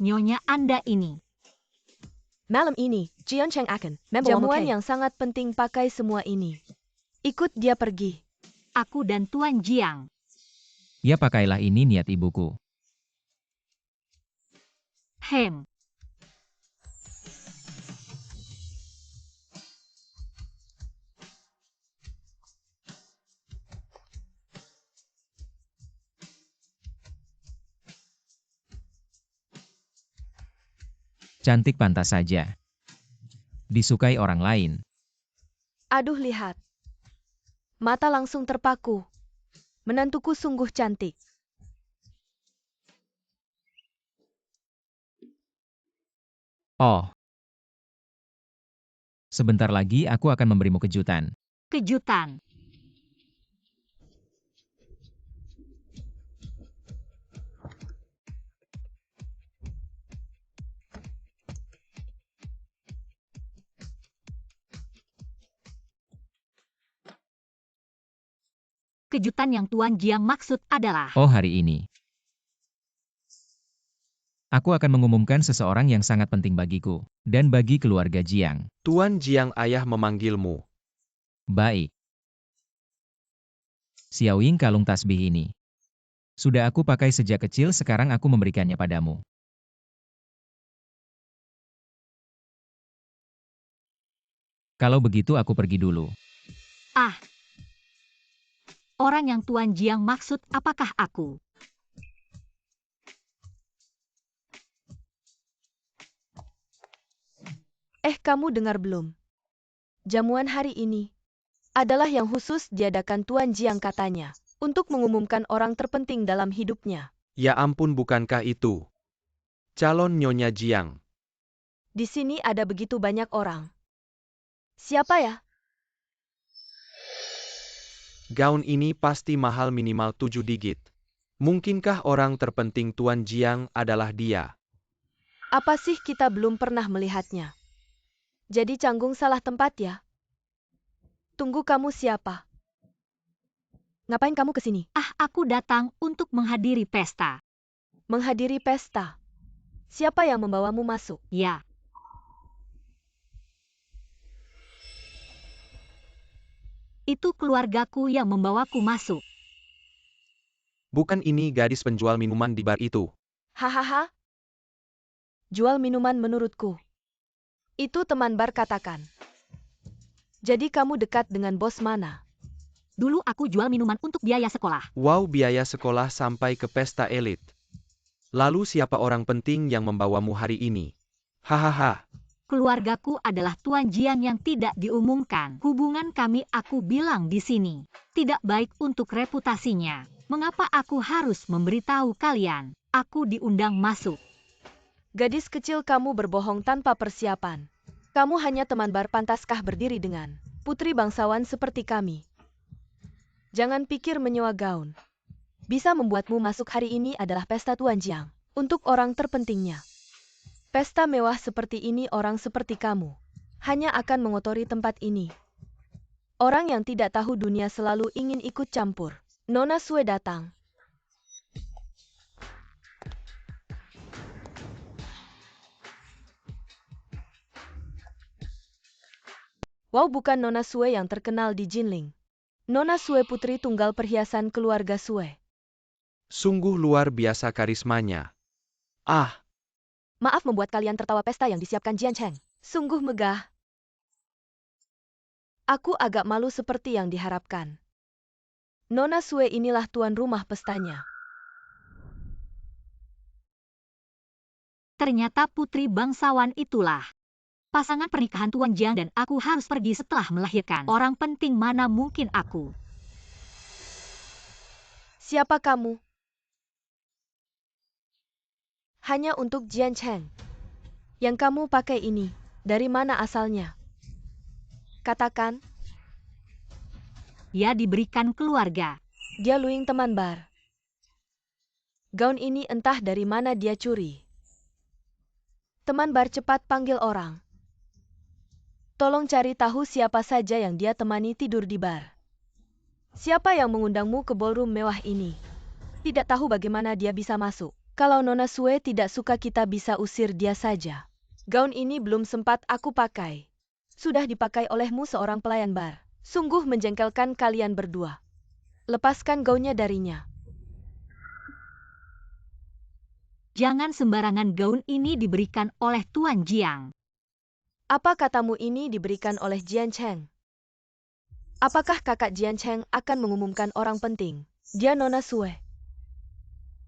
Nyonya, Anda ini. Malam ini, Jiancheng akan membawa jamuan yang sangat penting, pakai semua ini. Ikut dia pergi. Aku dan Tuan Jiang. Ya, pakailah ini, niat ibuku. Hem. Cantik, pantas saja disukai orang lain. Aduh, lihat. Mata langsung terpaku. Menantuku sungguh cantik. Oh. Sebentar lagi aku akan memberimu kejutan. Kejutan. Kejutan yang Tuan Jiang maksud adalah... Oh, hari ini aku akan mengumumkan seseorang yang sangat penting bagiku dan bagi keluarga Jiang. Tuan Jiang, ayah memanggilmu. Baik. Xiaoying, kalung tasbih ini sudah aku pakai sejak kecil, sekarang aku memberikannya padamu. Kalau begitu aku pergi dulu. Ah. Orang yang Tuan Jiang maksud apakah aku? Kamu dengar belum? Jamuan hari ini adalah yang khusus diadakan Tuan Jiang, katanya, untuk mengumumkan orang terpenting dalam hidupnya. Ya ampun, bukankah itu calon Nyonya Jiang? Di sini ada begitu banyak orang. Siapa ya? Gaun ini pasti mahal, minimal 7 digit. Mungkinkah orang terpenting Tuan Jiang adalah dia? Apa sih, kita belum pernah melihatnya. Jadi canggung salah tempat ya? Tunggu, kamu siapa? Ngapain kamu kesini? Ah, aku datang untuk menghadiri pesta. Menghadiri pesta? Siapa yang membawamu masuk? Ya. Itu keluargaku yang membawaku masuk. Bukan ini gadis penjual minuman di bar itu? Hahaha. Jual minuman menurutku. Itu teman bar, katakan. Jadi kamu dekat dengan bos mana? Dulu aku jual minuman untuk biaya sekolah. Wow, biaya sekolah sampai ke pesta elit. Lalu siapa orang penting yang membawamu hari ini? Hahaha. Keluargaku adalah Tuan Jiang yang tidak diumumkan. Hubungan kami, aku bilang di sini, tidak baik untuk reputasinya. Mengapa aku harus memberitahu kalian? Aku diundang masuk. Gadis kecil, kamu berbohong tanpa persiapan. Kamu hanya teman bar, pantaskah berdiri dengan putri bangsawan seperti kami? Jangan pikir menyewa gaun bisa membuatmu masuk. Hari ini adalah pesta Tuan Jiang. Untuk orang terpentingnya. Pesta mewah seperti ini, orang seperti kamu hanya akan mengotori tempat ini. Orang yang tidak tahu dunia selalu ingin ikut campur. Nona Sue datang. Wow, bukan Nona Sue yang terkenal di Jinling. Nona Sue, putri tunggal perhiasan keluarga Sue. Sungguh luar biasa karismanya. Ah, Maaf membuat kalian tertawa. Pesta yang disiapkan Jian Cheng sungguh megah. Aku agak malu seperti yang diharapkan. Nona Sue inilah tuan rumah pestanya. Ternyata putri bangsawan itulah pasangan pernikahan Tuan Jiang dan aku harus pergi setelah melahirkan. Orang penting mana mungkin aku. Siapa kamu? Hanya untuk Jian Cheng. Yang kamu pakai ini, dari mana asalnya? Katakan. Ya, diberikan keluarga. Dia Luing, teman bar. Gaun ini entah dari mana dia curi. Teman bar, cepat panggil orang. Tolong cari tahu siapa saja yang dia temani tidur di bar. Siapa yang mengundangmu ke ballroom mewah ini? Tidak tahu bagaimana dia bisa masuk. Kalau Nona Sue tidak suka, kita bisa usir dia saja. Gaun ini belum sempat aku pakai. Sudah dipakai olehmu, seorang pelayan bar. Sungguh menjengkelkan kalian berdua. Lepaskan gaunnya darinya. Jangan sembarangan, gaun ini diberikan oleh Tuan Jiang. Apa katamu ini diberikan oleh Jian Cheng? Apakah kakak Jian Cheng akan mengumumkan orang penting? Dia Nona Sue.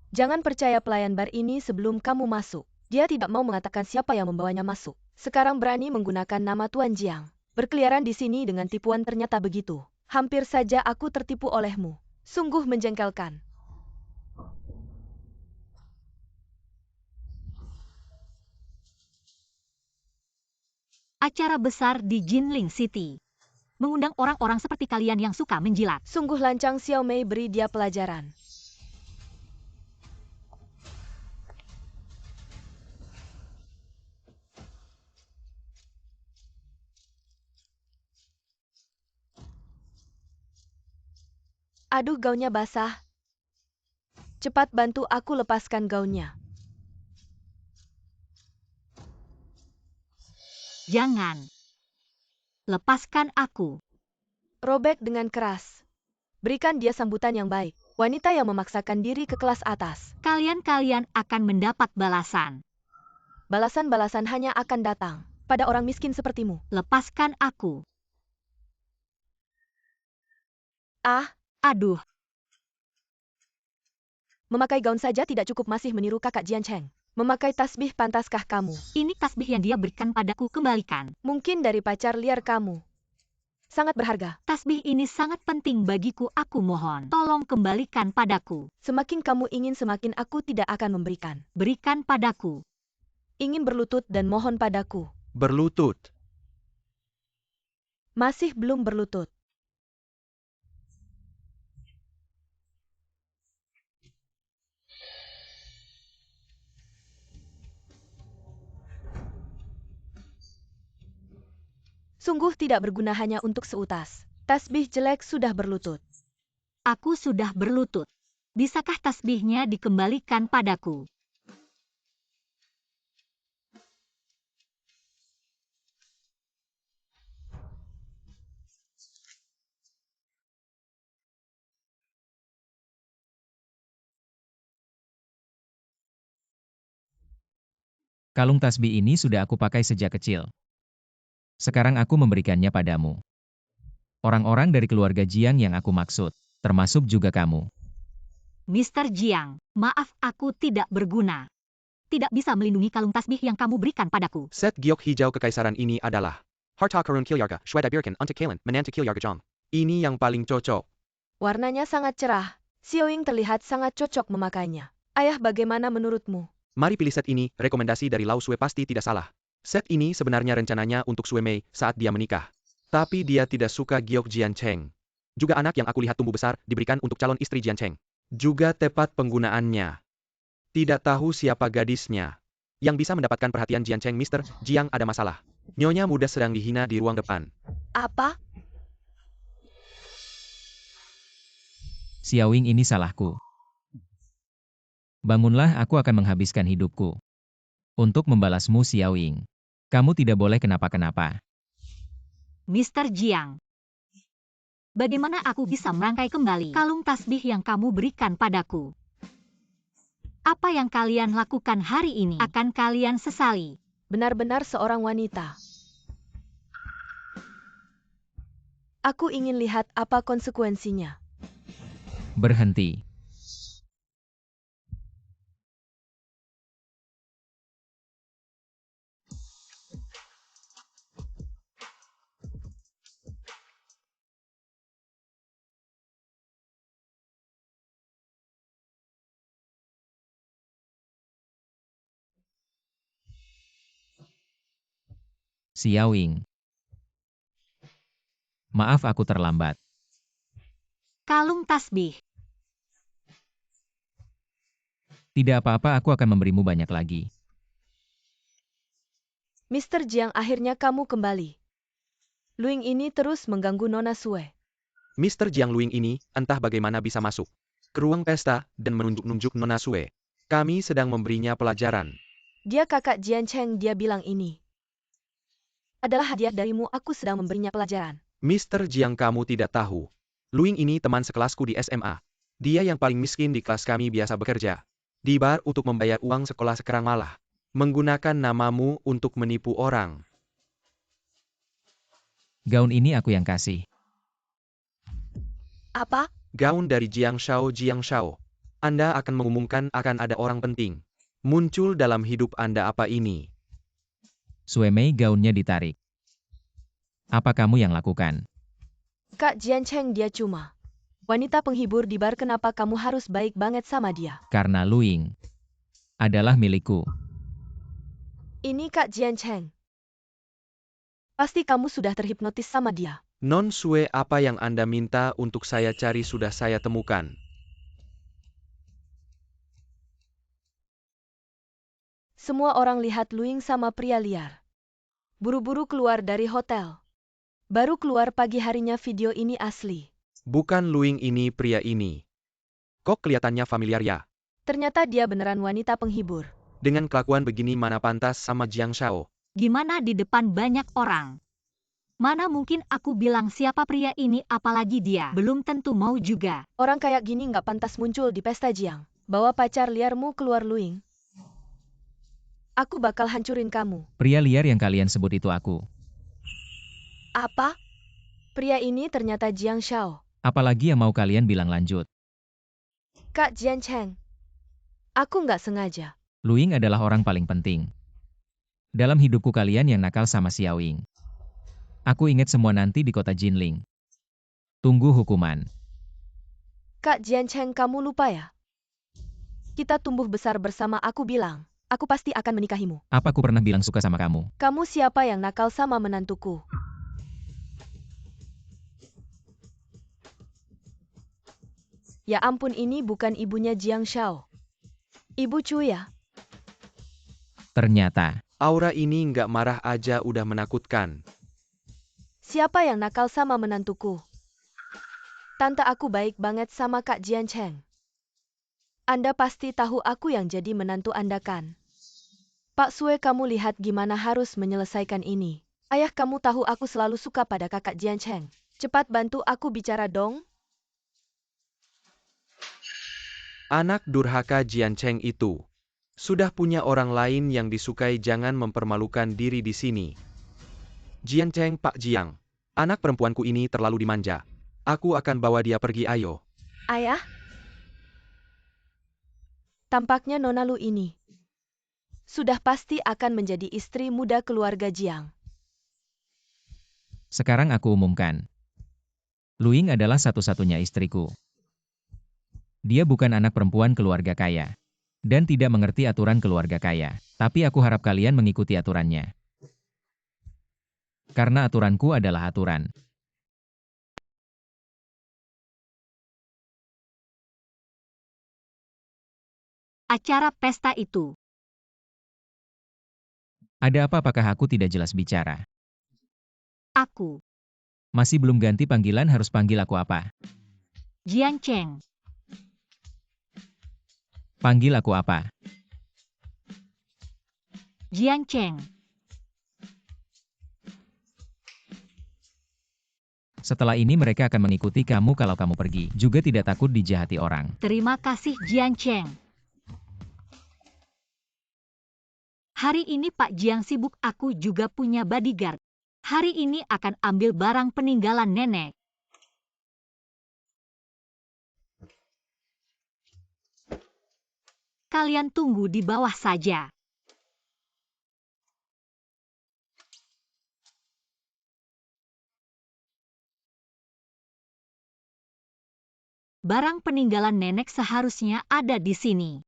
Jangan percaya pelayan bar ini sebelum kamu masuk. Dia tidak mau mengatakan siapa yang membawanya masuk. Sekarang berani menggunakan nama Tuan Jiang. Berkeliaran di sini dengan tipuan, ternyata begitu. Hampir saja aku tertipu olehmu. Sungguh menjengkelkan. Acara besar di Jinling City. Mengundang orang-orang seperti kalian yang suka menjilat. Sungguh lancang, Xiao Mei, beri dia pelajaran. Aduh, gaunnya basah. Cepat bantu aku lepaskan gaunnya. Jangan. Lepaskan aku. Robek dengan keras. Berikan dia sambutan yang baik. Wanita yang memaksakan diri ke kelas atas. Kalian akan mendapat balasan. Balasan-balasan hanya akan datang pada orang miskin sepertimu. Lepaskan aku. Ah, Aduh, memakai gaun saja tidak cukup, masih meniru kakak Jian Cheng. Memakai tasbih, pantaskah kamu? ini tasbih yang dia berikan padaku, kembalikan. Mungkin dari pacar liar kamu. Sangat berharga. Tasbih ini sangat penting bagiku, aku mohon. Tolong kembalikan padaku. Semakin kamu ingin, semakin aku tidak akan memberikan. Berikan padaku. Ingin berlutut dan mohon padaku. berlutut. Masih belum berlutut. Sungguh tidak berguna, hanya untuk seutas. Tasbih jelek sudah berlutut. Aku sudah berlutut. Bisakah tasbihnya dikembalikan padaku? Kalung tasbih ini sudah aku pakai sejak kecil. Sekarang aku memberikannya padamu. Orang-orang dari keluarga Jiang yang aku maksud, termasuk juga kamu. Mr. Jiang, maaf, aku tidak berguna. Tidak bisa melindungi kalung tasbih yang kamu berikan padaku. Set giok hijau kekaisaran ini adalah Harta Karun Kilyarga, Shweda Birkin, untuk Kalen, Menantu Kilyarga Jong. Ini yang paling cocok. Warnanya sangat cerah. Xiaoying terlihat sangat cocok memakainya. Ayah, bagaimana menurutmu? Mari pilih set ini, rekomendasi dari Lao Sue pasti tidak salah. Set ini sebenarnya rencananya untuk Sue Mei saat dia menikah. Tapi dia tidak suka giok Jian Cheng. Juga anak yang aku lihat tumbuh besar, diberikan untuk calon istri Jian Cheng. Juga tepat penggunaannya. Tidak tahu siapa gadisnya. Yang bisa mendapatkan perhatian Jian Cheng. Mr. Jiang ada masalah. Nyonya muda sedang dihina di ruang depan. Apa? Xiaoying, ini salahku. Bangunlah, aku akan menghabiskan hidupku untuk membalasmu, Xiaoying. Kamu tidak boleh kenapa-kenapa. Mr. Jiang. Bagaimana aku bisa merangkai kembali kalung tasbih yang kamu berikan padaku? Apa yang kalian lakukan hari ini akan kalian sesali. Benar-benar seorang wanita. Aku ingin lihat apa konsekuensinya. Berhenti. Xiaoying. Maaf aku terlambat. Kalung tasbih. Tidak apa-apa, aku akan memberimu banyak lagi. Mr. Jiang, akhirnya kamu kembali. Luing ini terus mengganggu Nona Sue. Mr. Jiang Luing ini entah bagaimana bisa masuk ke ruang pesta dan menunjuk-nunjuk Nona Sue. Kami sedang memberinya pelajaran. Dia kakak Jian Cheng, dia bilang ini adalah hadiah darimu, aku sedang memberinya pelajaran. Mr. Jiang, kamu tidak tahu. Luing ini teman sekelasku di SMA. Dia yang paling miskin di kelas kami, biasa bekerja di bar untuk membayar uang sekolah, sekarang malah menggunakan namamu untuk menipu orang. Gaun ini aku yang kasih. Apa? Gaun dari Jiang Shao. Jiang Shao. Anda akan mengumumkan akan ada orang penting muncul dalam hidup Anda. Apa ini? Sue Mei, gaunnya ditarik. Apa kamu yang lakukan? Kak Jian Cheng, dia cuma wanita penghibur di bar, kenapa kamu harus baik banget sama dia? Karena Luing adalah milikku. Ini Kak Jian Cheng. Pasti kamu sudah terhipnotis sama dia. Non Sue, apa yang Anda minta untuk saya cari sudah saya temukan. Semua orang lihat Luing sama pria liar. Buru-buru keluar dari hotel. Baru keluar pagi harinya, video ini asli. Bukan Luing ini, pria ini. Kok kelihatannya familiar ya? Ternyata dia beneran wanita penghibur. Dengan kelakuan begini mana pantas sama Jiang Shao? Gimana di depan banyak orang? Mana mungkin aku bilang siapa pria ini, apalagi dia belum tentu mau juga. Orang kayak gini nggak pantas muncul di pesta Jiang. Bawa pacar liarmu keluar, Luing. Aku bakal hancurin kamu. Pria liar yang kalian sebut itu aku. Apa? Pria ini ternyata Jiang Shao. Apalagi yang mau kalian bilang lanjut? Kak Jian Cheng. Aku nggak sengaja. Luing adalah orang paling penting dalam hidupku. Kalian yang nakal sama Xiaoying. Aku ingat semua nanti di kota Jinling. Tunggu hukuman. Kak Jian Cheng, kamu lupa ya? Kita tumbuh besar bersama, aku bilang. Aku pasti akan menikahimu. Apa aku pernah bilang suka sama kamu? Kamu siapa yang nakal sama menantuku? Ya ampun, ini bukan ibunya Jiang Shao. Ibu Chu ya? Ternyata. Aura ini nggak marah aja udah menakutkan. Siapa yang nakal sama menantuku? Tante, aku baik banget sama Kak Jian Cheng. Anda pasti tahu aku yang jadi menantu Anda kan? Pak Sue, kamu lihat gimana harus menyelesaikan ini. Ayah, kamu tahu aku selalu suka pada kakak Jian Cheng. Cepat bantu aku bicara dong. Anak durhaka Jian Cheng itu sudah punya orang lain yang disukai, jangan mempermalukan diri di sini. Jian Cheng, Pak Jiang. Anak perempuanku ini terlalu dimanja. Aku akan bawa dia pergi, ayo. Ayah? Tampaknya Nona Lu ini sudah pasti akan menjadi istri muda keluarga Jiang. Sekarang aku umumkan. Luing adalah satu-satunya istriku. Dia bukan anak perempuan keluarga kaya. Dan tidak mengerti aturan keluarga kaya. Tapi aku harap kalian mengikuti aturannya. Karena aturanku adalah aturan. Acara pesta itu. Ada apa, apakah aku tidak jelas bicara? Aku, Masih belum ganti panggilan, harus panggil aku apa? Jian Cheng. Panggil aku apa? Jian Cheng. Setelah ini mereka akan mengikuti kamu kalau kamu pergi. Juga tidak takut dijahati orang. Terima kasih Jian Cheng. Hari ini Pak Jiang sibuk, aku juga punya bodyguard. Hari ini akan ambil barang peninggalan nenek. Kalian tunggu di bawah saja. Barang peninggalan nenek seharusnya ada di sini.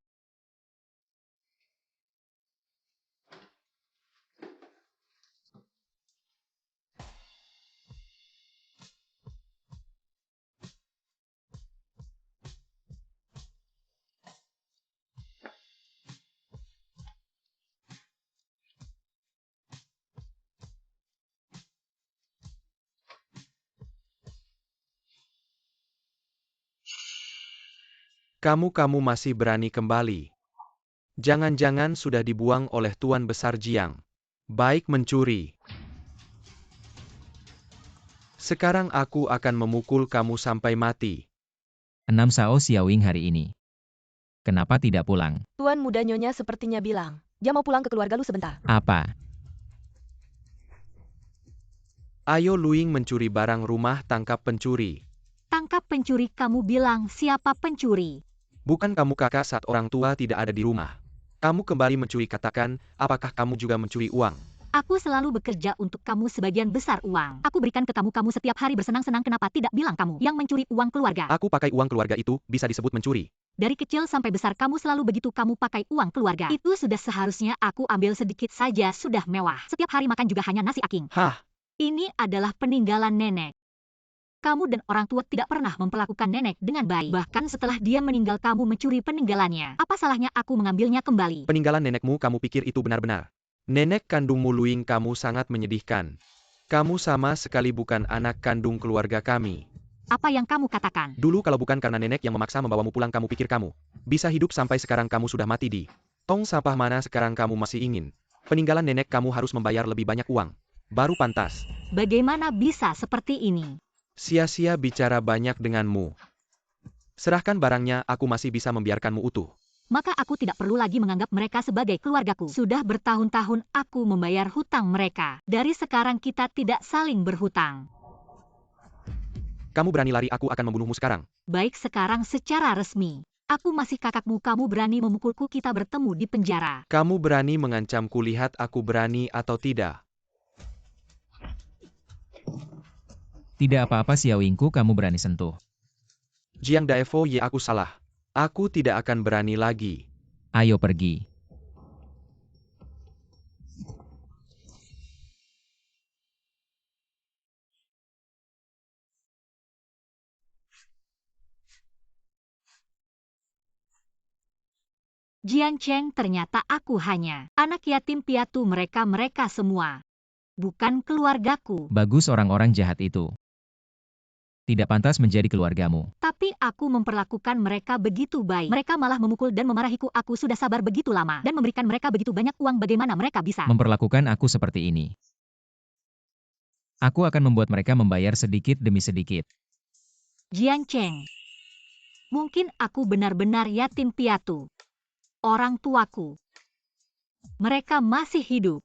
Kamu masih berani kembali. Jangan-jangan sudah dibuang oleh Tuan Besar Jiang. Baik mencuri. Sekarang aku akan memukul kamu sampai mati. 6 Sao Xiaowing hari ini. Kenapa tidak pulang? Tuan muda Nyonya sepertinya bilang, dia mau pulang ke keluarga lu sebentar. Apa? Ayo Luing mencuri barang rumah, tangkap pencuri. Tangkap pencuri, kamu bilang siapa pencuri? Bukan kamu kakak saat orang tua tidak ada di rumah. Kamu kembali mencuri, katakan, apakah kamu juga mencuri uang? Aku selalu bekerja untuk kamu sebagian besar uang. Aku berikan ke kamu setiap hari bersenang-senang, kenapa tidak bilang kamu yang mencuri uang keluarga? Aku pakai uang keluarga itu, bisa disebut mencuri. Dari kecil sampai besar kamu selalu begitu, kamu pakai uang keluarga. Itu sudah seharusnya aku ambil sedikit saja, sudah mewah. Setiap hari makan juga hanya nasi aking. Hah? Ini adalah peninggalan nenek. Kamu dan orang tua tidak pernah memperlakukan nenek dengan baik. Bahkan setelah dia meninggal kamu mencuri peninggalannya. Apa salahnya aku mengambilnya kembali? Peninggalan nenekmu, kamu pikir itu benar-benar? Nenek kandungmu Luing, kamu sangat menyedihkan. Kamu sama sekali bukan anak kandung keluarga kami. Apa yang kamu katakan? Dulu kalau bukan karena nenek yang memaksa membawamu pulang, kamu pikir kamu bisa hidup sampai sekarang? Kamu sudah mati di tong sampah mana, sekarang kamu masih ingin peninggalan nenek? Kamu harus membayar lebih banyak uang. Baru pantas. Bagaimana bisa seperti ini? Sia-sia bicara banyak denganmu. Serahkan barangnya, aku masih bisa membiarkanmu utuh. Maka aku tidak perlu lagi menganggap mereka sebagai keluargaku. Sudah bertahun-tahun aku membayar hutang mereka. Dari sekarang kita tidak saling berhutang. Kamu berani lari, aku akan membunuhmu sekarang. Baik, sekarang secara resmi. Aku masih kakakmu, kamu berani memukulku, kita bertemu di penjara. Kamu berani mengancamku, lihat aku berani atau tidak. Tidak apa-apa Xiaowingku, kamu berani sentuh. Jiang Daefo, ye, aku salah. Aku tidak akan berani lagi. Ayo pergi. Jian Cheng, ternyata aku hanya anak yatim piatu mereka semua. Bukan keluargaku. Bagus, orang-orang jahat itu tidak pantas menjadi keluargamu. Tapi aku memperlakukan mereka begitu baik. Mereka malah memukul dan memarahiku. Aku sudah sabar begitu lama dan memberikan mereka begitu banyak uang. Bagaimana mereka bisa Memperlakukan aku seperti ini? Aku akan membuat mereka membayar sedikit demi sedikit. Jian Cheng, mungkin aku benar-benar yatim piatu. Orang tuaku, mereka masih hidup.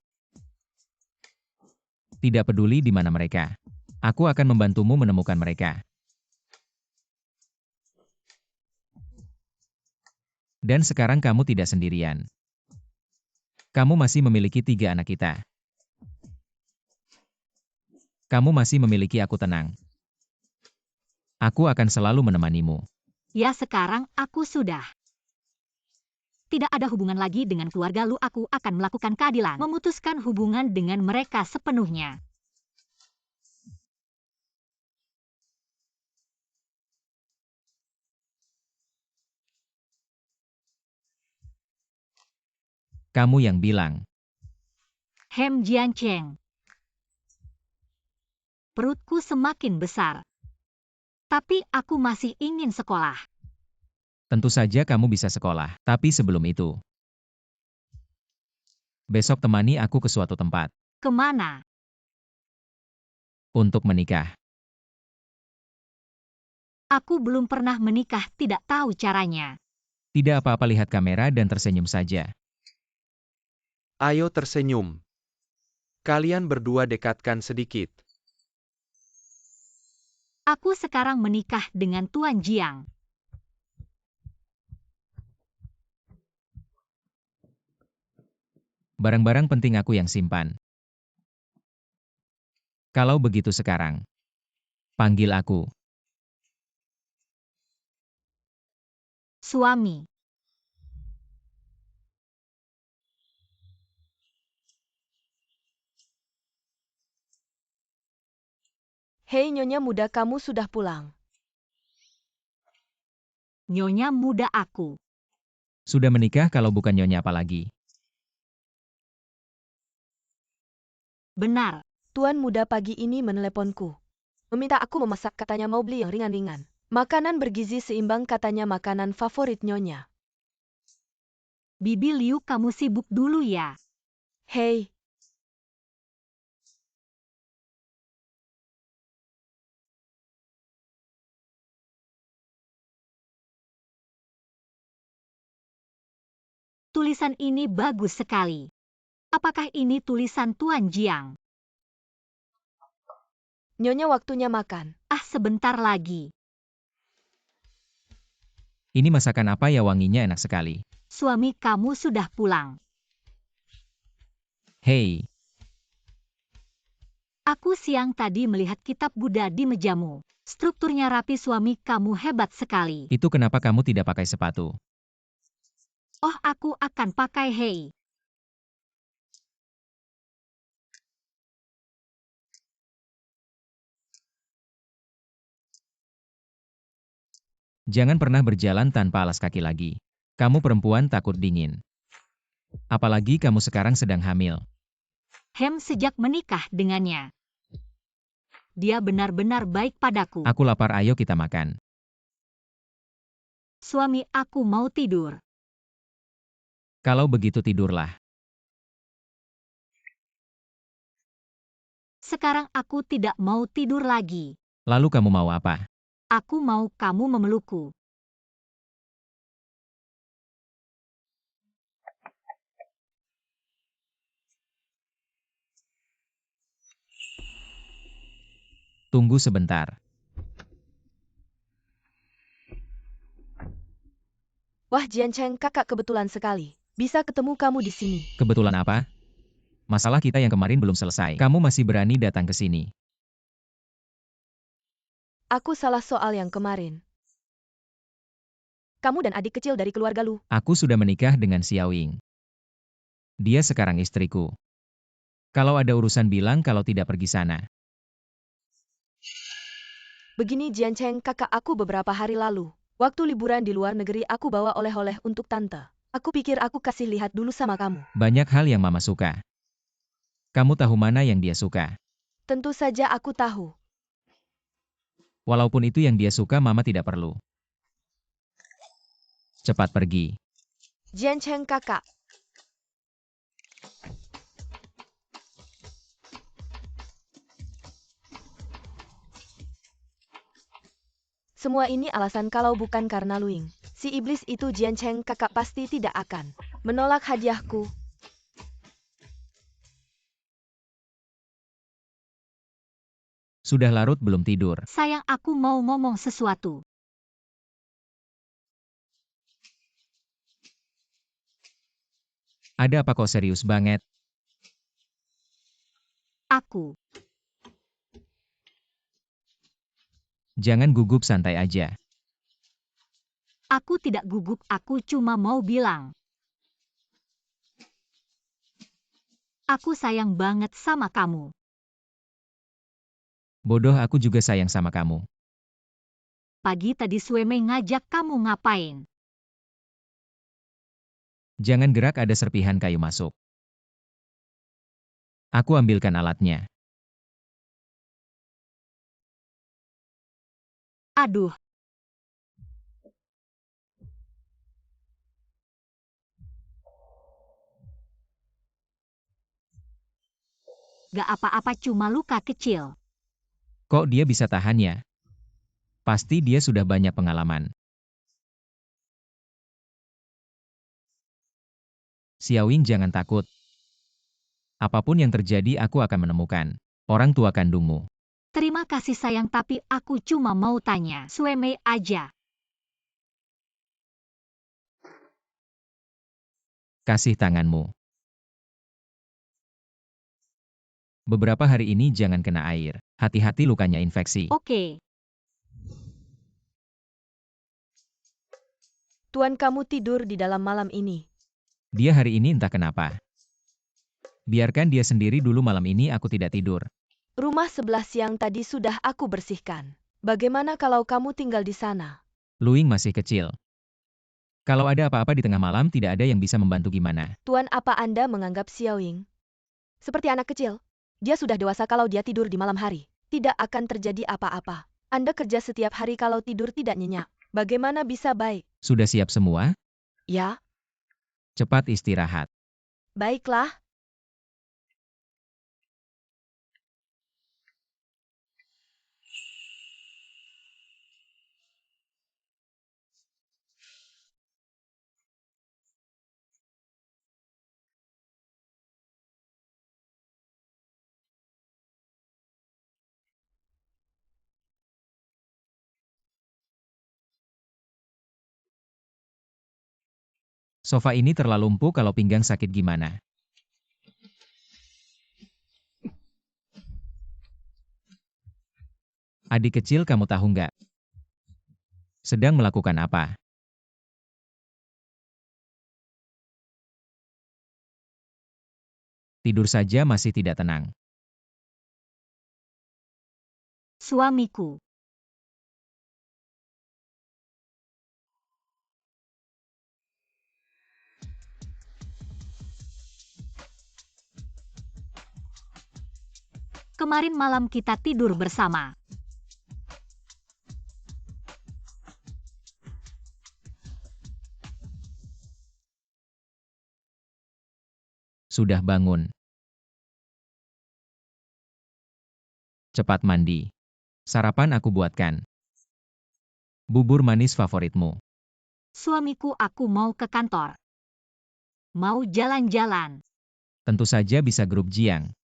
Tidak peduli di mana mereka. Aku akan membantumu menemukan mereka. Dan sekarang kamu tidak sendirian. Kamu masih memiliki 3 anak kita. Kamu masih memiliki aku, tenang. Aku akan selalu menemanimu. Ya sekarang aku sudah. Tidak ada hubungan lagi dengan keluarga Lu. Aku akan melakukan keadilan. Memutuskan hubungan dengan mereka sepenuhnya. Kamu yang bilang. Hem Jiancheng. Perutku semakin besar. Tapi aku masih ingin sekolah. Tentu saja kamu bisa sekolah, tapi sebelum itu. Besok temani aku ke suatu tempat. Kemana? Untuk menikah. Aku belum pernah menikah, tidak tahu caranya. Tidak apa-apa, lihat kamera dan tersenyum saja. Ayo tersenyum. Kalian berdua dekatkan sedikit. Aku sekarang menikah dengan Tuan Jiang. Barang-barang penting aku yang simpan. Kalau begitu sekarang, panggil aku. Suami. Hei Nyonya muda, kamu sudah pulang. Nyonya muda aku. Sudah menikah, kalau bukan nyonya apalagi. Benar. Tuan muda pagi ini meneleponku. Meminta aku memasak, katanya mau beli yang ringan-ringan. Makanan bergizi seimbang, katanya makanan favorit Nyonya. Bibi Liu, kamu sibuk dulu ya. Hei. Tulisan ini bagus sekali. Apakah ini tulisan Tuan Jiang? Nyonya waktunya makan. Ah, sebentar lagi. Ini masakan apa ya, wanginya enak sekali. Suami kamu sudah pulang. Hei, Aku siang tadi melihat kitab Buddha di mejamu. Strukturnya rapi, suami kamu hebat sekali. itu kenapa kamu tidak pakai sepatu? Oh, aku akan pakai. Hei. Jangan pernah berjalan tanpa alas kaki lagi. Kamu perempuan takut dingin. Apalagi kamu sekarang sedang hamil. Hem sejak menikah dengannya. Dia benar-benar baik padaku. Aku lapar, ayo kita makan. Suami, aku mau tidur. Kalau begitu tidurlah. Sekarang aku tidak mau tidur lagi. Lalu kamu mau apa? Aku mau kamu memelukku. Tunggu sebentar. Wah Jiancheng, kakak kebetulan sekali. Bisa ketemu kamu di sini. Kebetulan apa? Masalah kita yang kemarin belum selesai. Kamu masih berani datang ke sini. Aku salah soal yang kemarin. Kamu dan adik kecil dari keluarga Lu. Aku sudah menikah dengan Xiaoying. Dia sekarang istriku. Kalau ada urusan bilang kalau tidak pergi sana. Begini Jiancheng, kakak aku beberapa hari lalu. Waktu liburan di luar negeri aku bawa oleh-oleh untuk tante. Aku pikir aku kasih lihat dulu sama kamu. Banyak hal yang mama suka. Kamu tahu mana yang dia suka? Tentu saja aku tahu. Walaupun itu yang dia suka, mama tidak perlu. Cepat pergi. Jiancheng kakak. Semua ini alasan, kalau bukan karena Luing. Si iblis itu Jiancheng, kakak pasti tidak akan menolak hadiahku. Sudah larut belum tidur? Sayang, aku mau ngomong sesuatu. Ada apa kok serius banget? Aku. Jangan gugup, santai aja. Aku tidak gugup, aku cuma mau bilang. Aku sayang banget sama kamu. Bodoh, aku juga sayang sama kamu. Pagi tadi Sueme ngajak kamu ngapain? Jangan gerak, ada serpihan kayu masuk. Aku ambilkan alatnya. Aduh. Gak apa-apa, cuma luka kecil. Kok dia bisa tahan ya? Pasti dia sudah banyak pengalaman. Xiaowing, jangan takut. Apapun yang terjadi, aku akan menemukan orang tua kandungmu. Terima kasih sayang, tapi aku cuma mau tanya Sueme aja. Kasih tanganmu. Beberapa hari ini jangan kena air. Hati-hati, lukanya infeksi. Oke. Tuan, kamu tidur di dalam malam ini. Dia hari ini entah kenapa. Biarkan dia sendiri dulu, malam ini aku tidak tidur. Rumah sebelah siang tadi sudah aku bersihkan. Bagaimana kalau kamu tinggal di sana? Luing masih kecil. Kalau ada apa-apa di tengah malam, tidak ada yang bisa membantu gimana. Tuan, apa Anda menganggap Xiaowing seperti anak kecil? Dia sudah dewasa, kalau dia tidur di malam hari, tidak akan terjadi apa-apa. Anda kerja setiap hari, kalau tidur tidak nyenyak, bagaimana bisa baik? Sudah siap semua? Ya, Cepat istirahat. baiklah. Sofa ini terlalu empuk, kalau pinggang sakit gimana? Adik kecil, kamu tahu nggak? Sedang melakukan apa? Tidur saja masih tidak tenang. Suamiku. Kemarin malam kita tidur bersama. Sudah bangun. Cepat mandi. Sarapan aku buatkan. Bubur manis favoritmu. Suamiku, aku mau ke kantor. Mau jalan-jalan. Tentu saja bisa grup Jiang.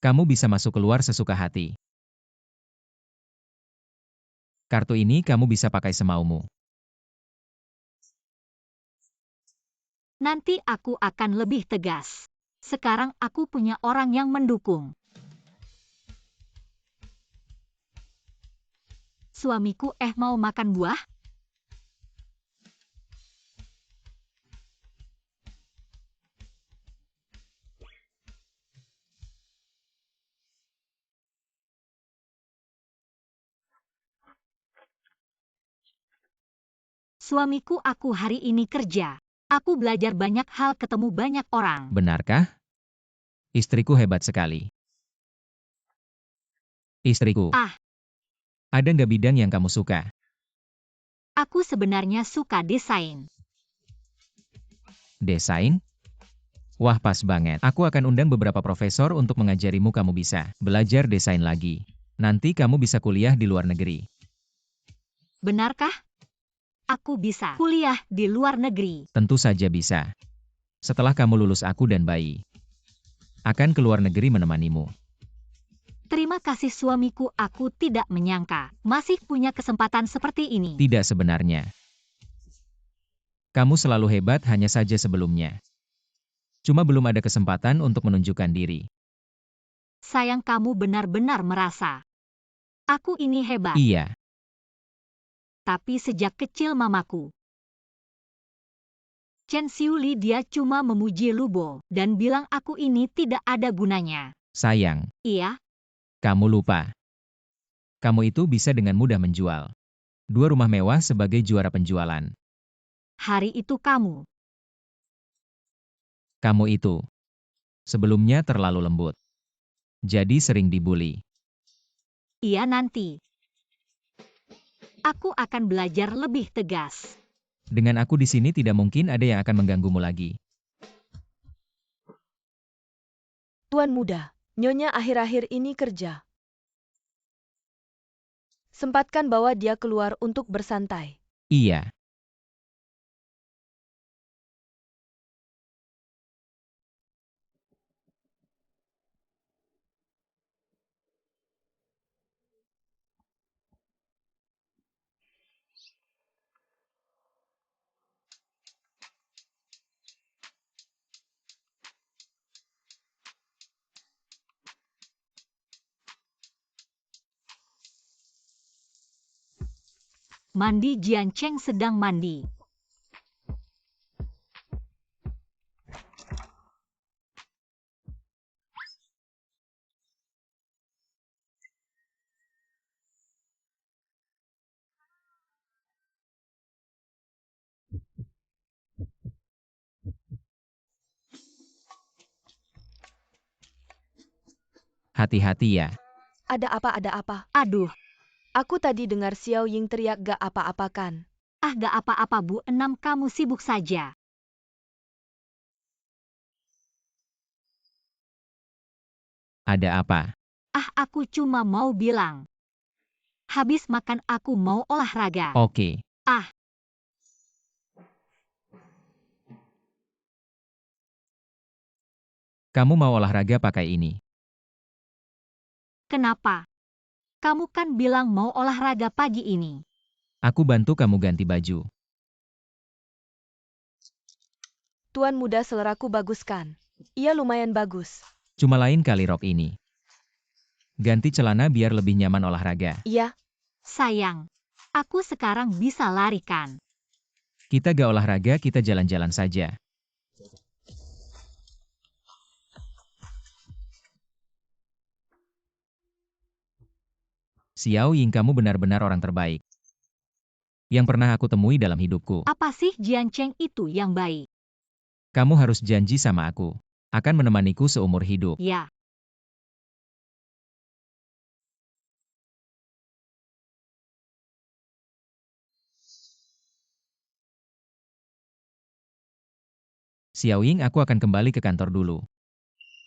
Kamu bisa masuk keluar sesuka hati. Kartu ini kamu bisa pakai semaumu. Nanti aku akan lebih tegas. Sekarang aku punya orang yang mendukung. Suamiku, mau makan buah? Suamiku, aku hari ini kerja. Aku belajar banyak hal, ketemu banyak orang. Benarkah? Istriku hebat sekali. Istriku. Ah. Ada nggak bidang yang kamu suka? Aku sebenarnya suka desain. Desain? Wah, pas banget. Aku akan undang beberapa profesor untuk mengajarimu, kamu bisa belajar desain lagi. Nanti kamu bisa kuliah di luar negeri. Benarkah? Aku bisa kuliah di luar negeri. Tentu saja bisa. Setelah kamu lulus, aku dan bayi akan ke luar negeri menemanimu. Terima kasih suamiku, aku tidak menyangka masih punya kesempatan seperti ini. Tidak sebenarnya. Kamu selalu hebat, hanya saja sebelumnya. Cuma belum ada kesempatan untuk menunjukkan diri. Sayang, kamu benar-benar merasa aku ini hebat. Iya. tapi sejak kecil mamaku. Chen Xiuli dia cuma memuji Lubo dan bilang aku ini tidak ada gunanya. Sayang, Iya, kamu lupa. Kamu itu bisa dengan mudah menjual 2 rumah mewah sebagai juara penjualan. hari itu kamu. Kamu itu sebelumnya terlalu lembut. Jadi sering dibully. Iya nanti. Aku akan belajar lebih tegas. Dengan aku di sini tidak mungkin ada yang akan mengganggumu lagi. Tuan muda, Nyonya akhir-akhir ini kerja. Sempatkan bawa dia keluar untuk bersantai. Iya, Mandi Jian Cheng sedang mandi. hati-hati ya. Ada apa, ada apa? Aduh, Aku tadi dengar Xiao Ying teriak gak apa-apa kan? gak apa-apa Bu Enam, kamu sibuk saja. Ada apa? Aku cuma mau bilang. Habis makan aku mau olahraga. Oke. Kamu mau olahraga pakai ini. Kenapa? Kamu kan bilang mau olahraga pagi ini. Aku bantu kamu ganti baju. Tuan muda seleraku bagus kan? Iya lumayan bagus. Cuma lain kali rok ini. Ganti celana biar lebih nyaman olahraga. Iya, Sayang, aku sekarang bisa lari kan? Kita gak olahraga, kita jalan-jalan saja. Xiao Ying, kamu benar-benar orang terbaik yang pernah aku temui dalam hidupku. Apa sih Jian Cheng itu yang baik? Kamu harus janji sama aku. Akan menemaniku seumur hidup. Ya, Xiao Ying, aku akan kembali ke kantor dulu.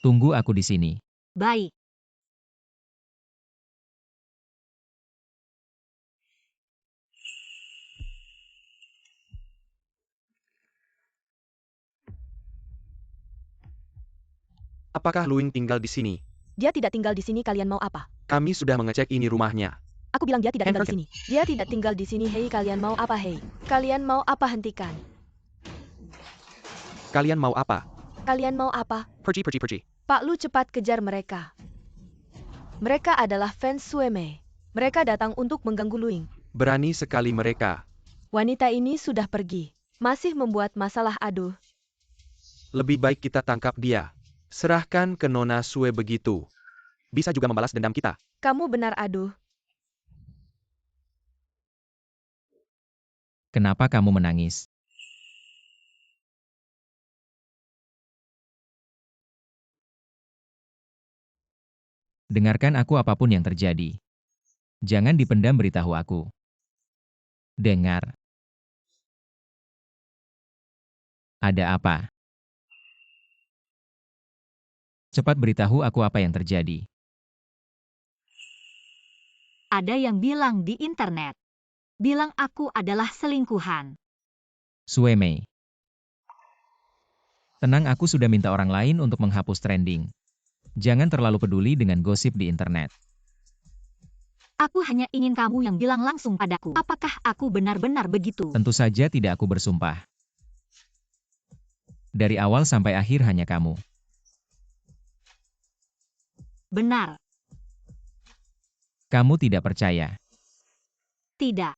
Tunggu aku di sini. baik. Apakah Luing tinggal di sini? dia tidak tinggal di sini, kalian mau apa? Kami sudah mengecek ini rumahnya. Aku bilang dia tidak tinggal di Handphone. sini. Dia tidak tinggal di sini, hei kalian mau apa hei? Kalian mau apa, hentikan? Kalian mau apa? Kalian mau apa? Pergi. Pak Lu cepat kejar mereka. Mereka adalah fans Sueme. Mereka datang untuk mengganggu Luing. Berani sekali mereka. Wanita ini sudah pergi. Masih membuat masalah, aduh. Lebih baik kita tangkap dia. Serahkan ke Nona Sue begitu. Bisa juga membalas dendam kita. Kamu benar, aduh. Kenapa kamu menangis? Dengarkan aku apapun yang terjadi. Jangan dipendam, beritahu aku. Dengar. Ada apa? Cepat beritahu aku apa yang terjadi. Ada yang bilang di internet. Bilang aku adalah selingkuhan. Sueme. Tenang, aku sudah minta orang lain untuk menghapus trending. Jangan terlalu peduli dengan gosip di internet. Aku hanya ingin kamu yang bilang langsung padaku. Apakah aku benar-benar begitu? Tentu saja tidak, aku bersumpah. Dari awal sampai akhir hanya kamu. Benar. Kamu tidak percaya. Tidak.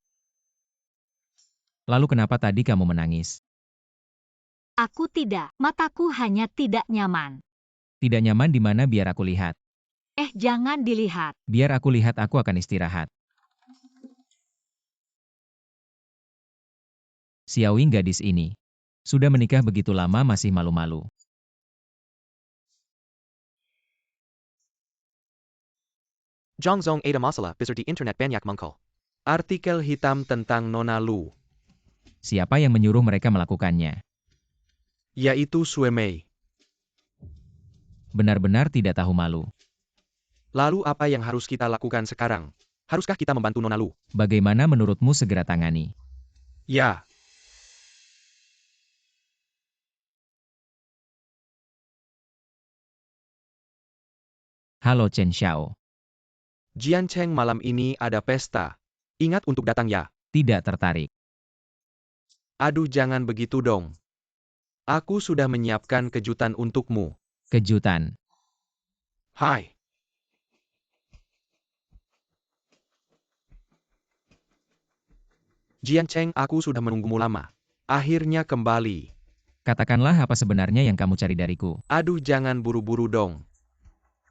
Lalu kenapa tadi kamu menangis? Aku tidak, mataku hanya tidak nyaman. Tidak nyaman di mana biar aku lihat. Jangan dilihat. Biar aku lihat, aku akan istirahat. Xiaoying, gadis ini. Sudah menikah begitu lama masih malu-malu. Zhongzong ada masalah besar di internet banyak mengkol. Artikel hitam tentang Nona Lu, Siapa yang menyuruh mereka melakukannya? yaitu Sue Mei. Benar-benar tidak tahu malu. Lalu apa yang harus kita lakukan sekarang? Haruskah kita membantu Nona Lu? Bagaimana menurutmu segera tangani? Ya. Halo Chen Xiao. Jian Cheng, malam ini ada pesta. Ingat untuk datang ya. Tidak tertarik. Aduh, jangan begitu dong. Aku sudah menyiapkan kejutan untukmu. Kejutan. Hai. Jian Cheng, aku sudah menunggumu lama. Akhirnya kembali. Katakanlah apa sebenarnya yang kamu cari dariku. Aduh, jangan buru-buru dong.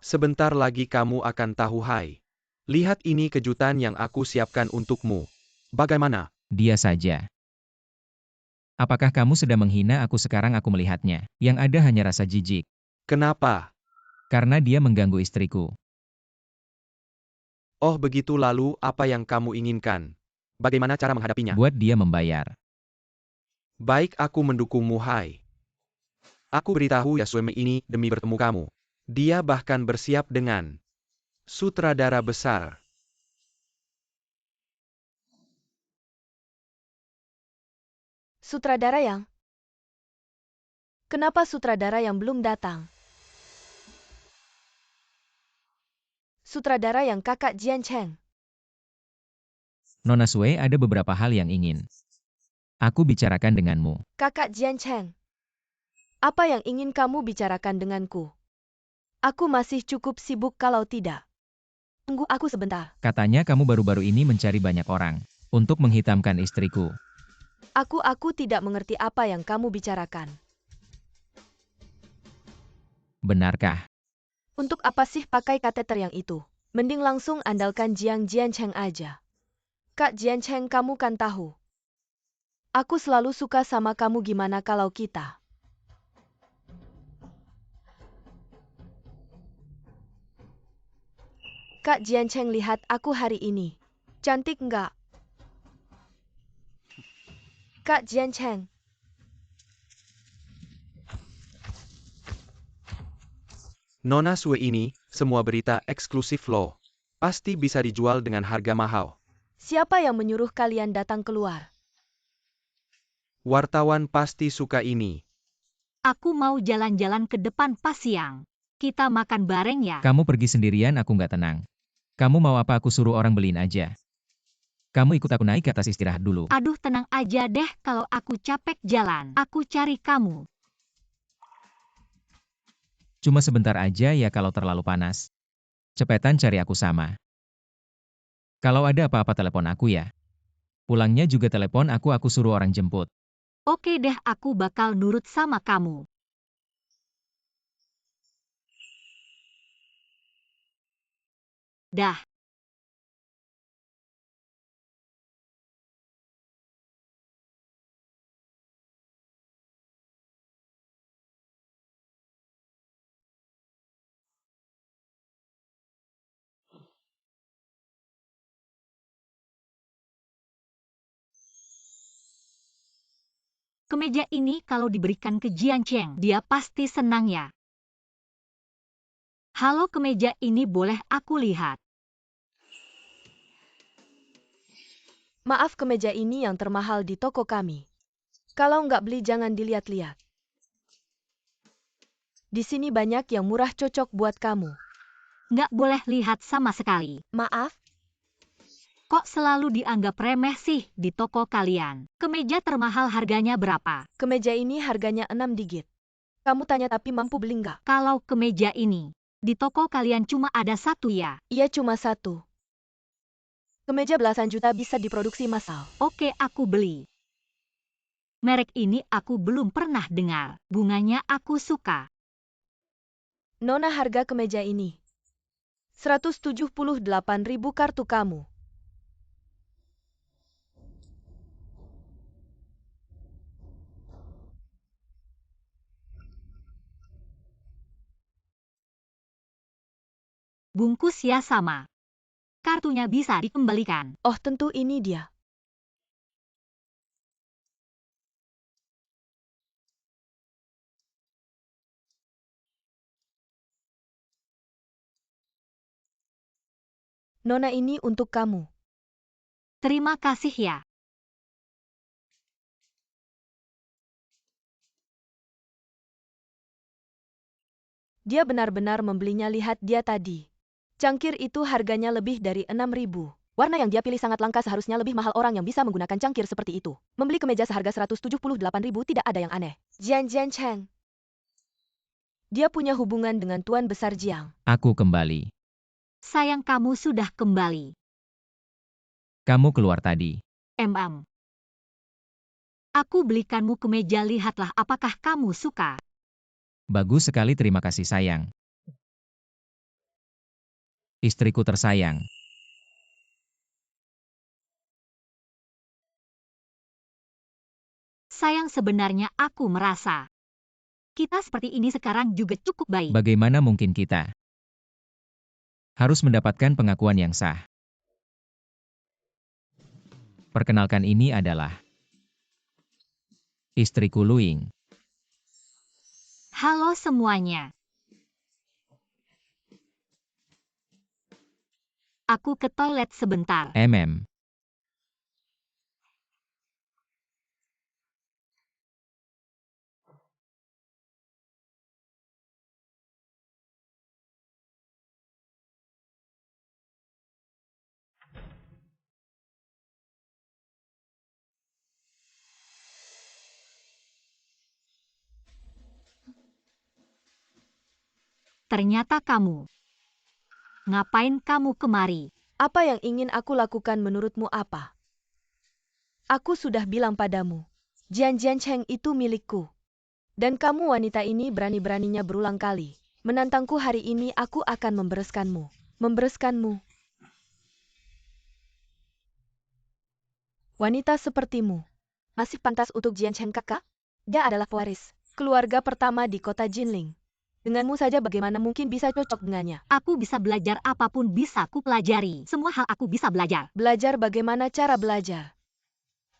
Sebentar lagi kamu akan tahu. Hai. Lihat, ini kejutan yang aku siapkan untukmu. Bagaimana? Dia saja. Apakah kamu sedang menghina aku sekarang aku melihatnya? Yang ada hanya rasa jijik. Kenapa? Karena dia mengganggu istriku. Oh begitu, lalu apa yang kamu inginkan? Bagaimana cara menghadapinya? Buat dia membayar. Baik, aku mendukungmu. Hai. Aku beritahu ya, Sue Mei ini demi bertemu kamu. Dia bahkan bersiap dengan sutradara besar. Sutradara yang? Kenapa sutradara yang belum datang? Sutradara yang kakak Jian Cheng. Nona Sue, ada beberapa hal yang ingin aku bicarakan denganmu. Kakak Jian Cheng. Apa yang ingin kamu bicarakan denganku? Aku masih cukup sibuk kalau tidak. Tunggu aku sebentar. Katanya kamu baru-baru ini mencari banyak orang untuk menghitamkan istriku. Aku tidak mengerti apa yang kamu bicarakan. Benarkah? Untuk apa sih pakai kateter yang itu? Mending langsung andalkan Jiang Jian Cheng aja. Kak Jian Cheng, kamu kan tahu. Aku selalu suka sama kamu, gimana kalau kita? Kak Jian Cheng, lihat aku hari ini. Cantik nggak? Kak Jian Cheng. Nona Sue ini, semua berita eksklusif loh. Pasti bisa dijual dengan harga mahal. Siapa yang menyuruh kalian datang keluar? Wartawan pasti suka ini. Aku mau jalan-jalan ke depan pas siang. Kita makan bareng ya. Kamu pergi sendirian, aku nggak tenang. Kamu mau apa, aku suruh orang beliin aja. Kamu ikut aku naik ke atas, istirahat dulu. Aduh, tenang aja deh, kalau aku capek jalan. Aku cari kamu. Cuma sebentar aja ya, kalau terlalu panas. Cepetan cari aku sama. Kalau ada apa-apa telepon aku ya. Pulangnya juga telepon aku suruh orang jemput. Oke deh, aku bakal nurut sama kamu. Dah. Kemeja ini kalau diberikan ke Jian Cheng, dia pasti senang ya. Halo, kemeja ini boleh aku lihat? Maaf, kemeja ini yang termahal di toko kami. Kalau nggak beli jangan dilihat-lihat. Di sini banyak yang murah cocok buat kamu. Nggak boleh lihat sama sekali. Maaf, Kok selalu dianggap remeh sih di toko kalian? Kemeja termahal harganya berapa? kemeja ini harganya 6 digit. Kamu tanya tapi mampu beli nggak? Kalau kemeja ini, di toko kalian cuma ada satu ya? Iya, cuma satu. Kemeja belasan juta bisa diproduksi massal. Oke, aku beli. Merek ini aku belum pernah dengar. Bunganya aku suka. Nona, harga kemeja ini 178.000 kartu kamu. Bungkus ya sama. Kartunya bisa dikembalikan. Oh, tentu ini dia. Nona, ini untuk kamu. Terima kasih ya. Dia benar-benar membelinya, lihat dia tadi. Cangkir itu harganya lebih dari 6.000. Warna yang dia pilih sangat langka, seharusnya lebih mahal orang yang bisa menggunakan cangkir seperti itu. Membeli kemeja seharga 178.000 tidak ada yang aneh. Jian Cheng. Dia punya hubungan dengan Tuan Besar Jiang. Aku kembali. Sayang, kamu sudah kembali. Kamu keluar tadi. Aku belikanmu kemeja, lihatlah apakah kamu suka. Bagus sekali, terima kasih sayang. Istriku tersayang. Sayang, sebenarnya aku merasa kita seperti ini sekarang juga cukup baik. Bagaimana mungkin kita harus mendapatkan pengakuan yang sah? Perkenalkan, ini adalah istriku Luing. Halo semuanya. Aku ke toilet sebentar. Ternyata kamu. Ngapain kamu kemari? Apa yang ingin aku lakukan menurutmu apa? Aku sudah bilang padamu, Jian Cheng itu milikku. Dan kamu wanita ini berani-beraninya berulang kali menantangku. Hari ini aku akan membereskanmu. Wanita sepertimu masih pantas untuk Jian Cheng, kakak? Dia adalah pewaris keluarga pertama di kota Jinling. Denganmu saja bagaimana mungkin bisa cocok dengannya? Aku bisa belajar, apapun bisa ku pelajari. Semua hal aku bisa belajar. Belajar? Bagaimana cara belajar?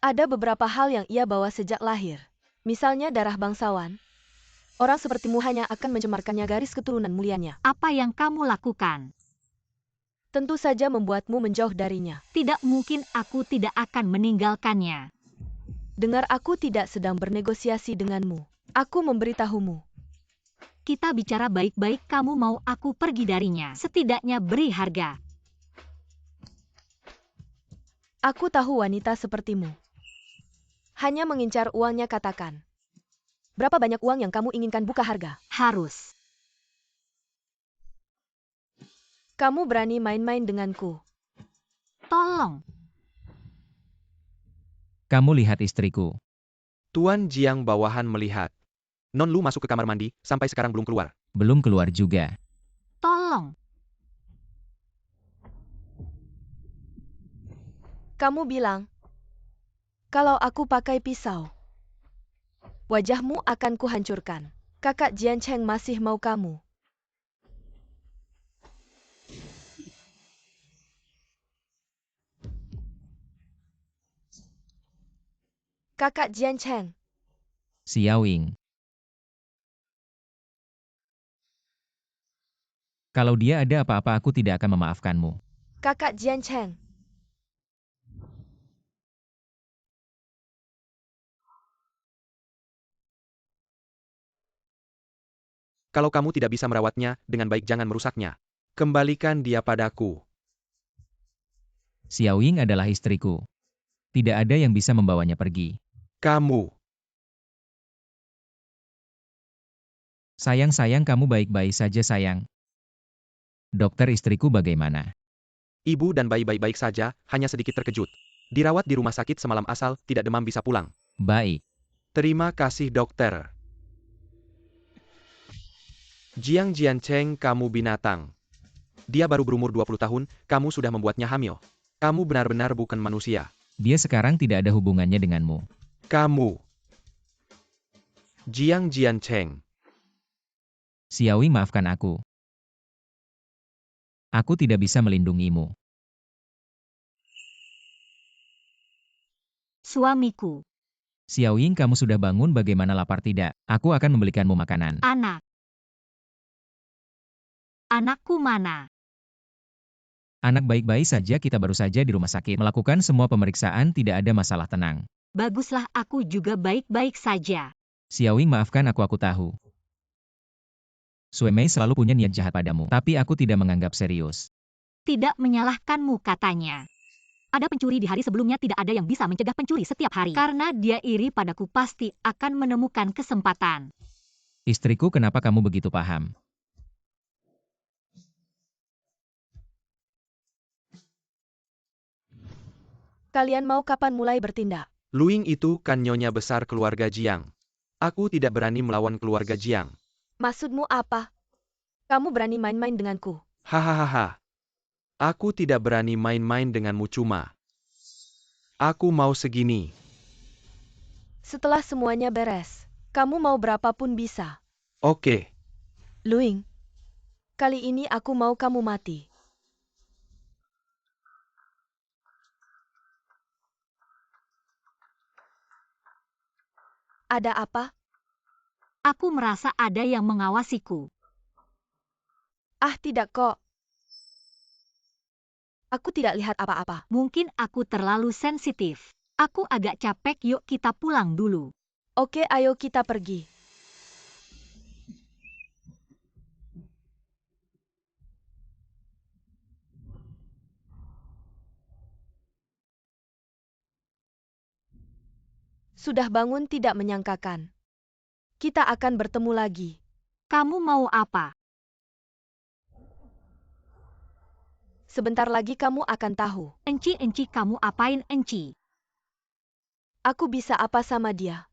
Ada beberapa hal yang ia bawa sejak lahir. Misalnya darah bangsawan. Orang sepertimu hanya akan mencemarkannya, garis keturunan mulianya. Apa yang kamu lakukan? Tentu saja membuatmu menjauh darinya. Tidak mungkin, aku tidak akan meninggalkannya. Dengar, aku tidak sedang bernegosiasi denganmu. Aku memberitahumu. Kita bicara baik-baik, kamu mau aku pergi darinya. Setidaknya beri harga. Aku tahu wanita sepertimu hanya mengincar uangnya, katakan. Berapa banyak uang yang kamu inginkan? Buka harga. Harus. Kamu berani main-main denganku? Tolong. Kamu lihat istriku. Tuan Jiang bawahan melihat. Non Lu masuk ke kamar mandi, sampai sekarang belum keluar. Belum keluar juga. Tolong. Kamu bilang, kalau aku pakai pisau, wajahmu akan kuhancurkan. Kakak Jian Cheng masih mau kamu. Kakak Jian Cheng. Xiaoying. Kalau dia ada apa-apa, aku tidak akan memaafkanmu. Kakak Jian Cheng. Kalau kamu tidak bisa merawatnya, dengan baik jangan merusaknya. Kembalikan dia padaku. Xiaoying adalah istriku. Tidak ada yang bisa membawanya pergi. Kamu. Sayang, kamu baik-baik saja, sayang. Dokter, istriku bagaimana? Ibu dan bayi baik-baik saja, hanya sedikit terkejut. Dirawat di rumah sakit semalam, asal tidak demam bisa pulang. Baik. Terima kasih dokter. Jiang Jiancheng, kamu binatang. Dia baru berumur 20 tahun, kamu sudah membuatnya hamil. Kamu benar-benar bukan manusia. Dia sekarang tidak ada hubungannya denganmu. Kamu. Jiang Jiancheng. Xiaoying, maafkan aku. Aku tidak bisa melindungimu. Suamiku. Xiaoying, kamu sudah bangun, bagaimana lapar tidak? Aku akan membelikanmu makanan. Anak. Anakku mana? Anak baik-baik saja, kita baru saja di rumah sakit. Melakukan semua pemeriksaan, tidak ada masalah, tenang. Baguslah, aku juga baik-baik saja. Xiaoying, maafkan aku tahu. Sue Mei selalu punya niat jahat padamu, tapi aku tidak menganggap serius. Tidak menyalahkanmu katanya. Ada pencuri di hari sebelumnya, tidak ada yang bisa mencegah pencuri setiap hari. Karena dia iri padaku, pasti akan menemukan kesempatan. Istriku, kenapa kamu begitu paham? Kalian mau kapan mulai bertindak? Luing itu kan nyonya besar keluarga Jiang. Aku tidak berani melawan keluarga Jiang. Maksudmu apa? Kamu berani main-main denganku? Hahaha. Aku tidak berani main-main denganmu, cuma aku mau segini. Setelah semuanya beres, kamu mau berapapun bisa. Oke. Luing, kali ini aku mau kamu mati. Ada apa? Aku merasa ada yang mengawasiku. Ah, tidak kok. Aku tidak lihat apa-apa. Mungkin aku terlalu sensitif. Aku agak capek, yuk kita pulang dulu. Oke, ayo kita pergi. Sudah bangun, tidak menyangkakan. Kita akan bertemu lagi. Kamu mau apa? Sebentar lagi kamu akan tahu. Enci, kamu apain Enci? Aku bisa apa sama dia?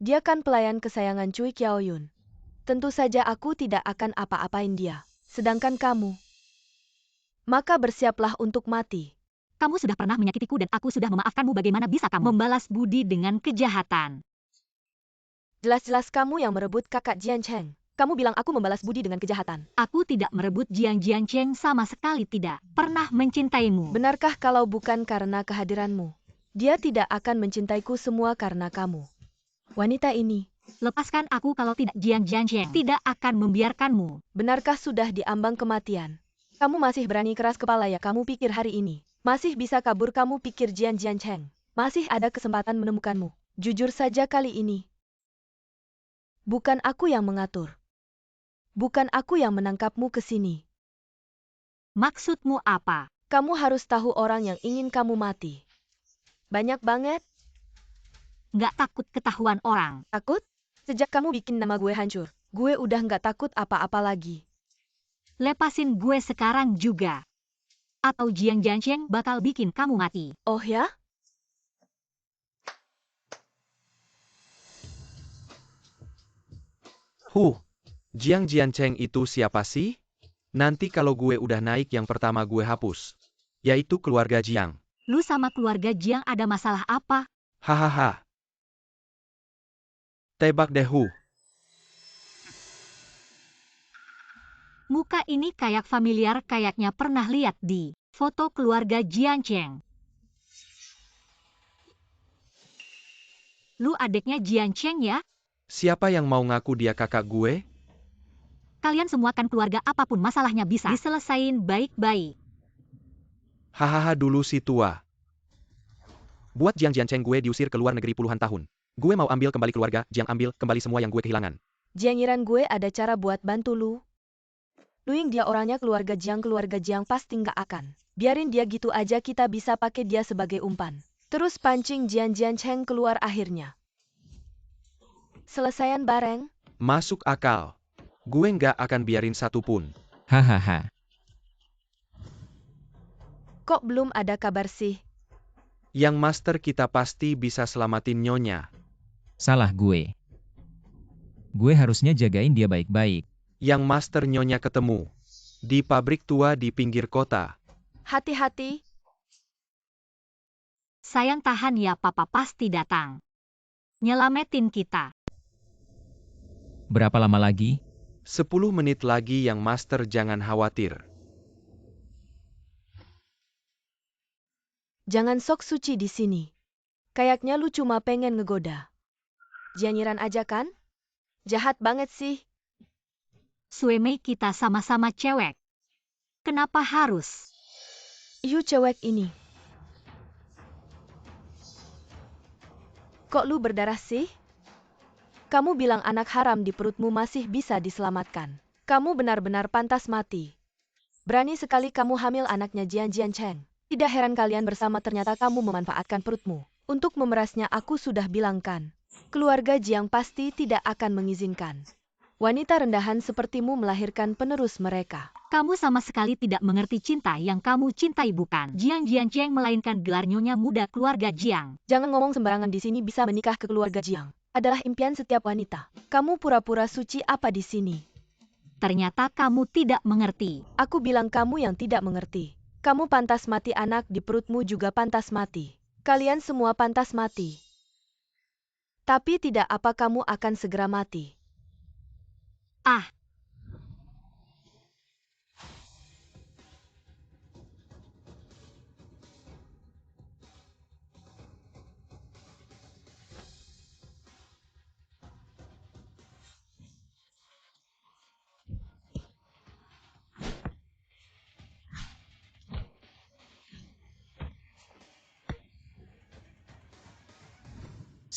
Dia kan pelayan kesayangan Cui Qiaoyun. Tentu saja aku tidak akan apa-apain dia. Sedangkan kamu, maka bersiaplah untuk mati. Kamu sudah pernah menyakitiku dan aku sudah memaafkanmu. Bagaimana bisa kamu membalas budi dengan kejahatan? Jelas-jelas kamu yang merebut kakak Jiancheng. Kamu bilang aku membalas budi dengan kejahatan. Aku tidak merebut Jiang Jiancheng, sama sekali tidak pernah mencintaimu. Benarkah kalau bukan karena kehadiranmu? Dia tidak akan mencintaiku semua karena kamu. Wanita ini. Lepaskan aku, kalau tidak Jiang Jiancheng tidak akan membiarkanmu. Benarkah sudah diambang kematian? Kamu masih berani keras kepala ya? Kamu pikir hari ini masih bisa kabur? Kamu pikir Jian Jiancheng masih ada kesempatan menemukanmu? Jujur saja, kali ini bukan aku yang mengatur. Bukan aku yang menangkapmu ke sini. Maksudmu apa? Kamu harus tahu orang yang ingin kamu mati. Banyak banget. Nggak takut ketahuan orang. Takut? Sejak kamu bikin nama gue hancur, gue udah nggak takut apa-apa lagi. Lepasin gue sekarang juga. Atau Jiang Jiancheng bakal bikin kamu mati. Oh ya? Jiang Jiancheng itu siapa sih? Nanti kalau gue udah naik, yang pertama gue hapus. Yaitu keluarga Jiang. Lu sama keluarga Jiang ada masalah apa? Hahaha. Tebak deh. Muka ini kayak familiar, kayaknya pernah lihat di foto keluarga Jiancheng. Lu adiknya Jiancheng ya? Siapa yang mau ngaku dia kakak gue? Kalian semua kan keluarga, apapun masalahnya bisa diselesain baik-baik. Hahaha, dulu si tua. Buat Jiang Jiancheng gue diusir ke luar negeri puluhan tahun. Gue mau ambil kembali keluarga Jiang, ambil kembali semua yang gue kehilangan. Jiangiran, gue ada cara buat bantu lu. Luing, dia orangnya keluarga Jiang pasti nggak akan biarin dia gitu aja. Kita bisa pakai dia sebagai umpan. Terus pancing Jian Jiancheng keluar akhirnya. Selesaian bareng. Masuk akal. Gue nggak akan biarin satu pun. Hahaha. Kok belum ada kabar sih? Yang master kita pasti bisa selamatin nyonya. Salah gue. Gue harusnya jagain dia baik-baik. Yang Master Nyonya ketemu. Di pabrik tua di pinggir kota. Hati-hati, Sayang tahan ya, papa pasti datang. Nyelamatin kita. Berapa lama lagi? 10 menit lagi yang Master, jangan khawatir. jangan sok suci di sini. Kayaknya lu cuma pengen ngegoda. Janjiran aja kan? Jahat banget sih. Suemei, kita sama-sama cewek. Kenapa harus? You cewek ini. Kok lu berdarah sih? Kamu bilang anak haram di perutmu masih bisa diselamatkan. Kamu benar-benar pantas mati. Berani sekali kamu hamil anaknya Jian Jian Cheng. Tidak heran kalian bersama ternyata kamu memanfaatkan perutmu. Untuk memerasnya aku sudah bilang kan. Keluarga Jiang pasti tidak akan mengizinkan wanita rendahan sepertimu melahirkan penerus mereka. Kamu sama sekali tidak mengerti cinta yang kamu cintai, bukan Jiang Jiancheng, melainkan gelar nyonya muda keluarga Jiang. Jangan ngomong sembarangan, di sini bisa menikah ke keluarga Jiang. Adalah impian setiap wanita. Kamu pura-pura suci apa di sini? Ternyata kamu tidak mengerti. Aku bilang kamu yang tidak mengerti. Kamu pantas mati, anak di perutmu juga pantas mati. Kalian semua pantas mati. Tapi tidak apa kamu akan segera mati. Ah,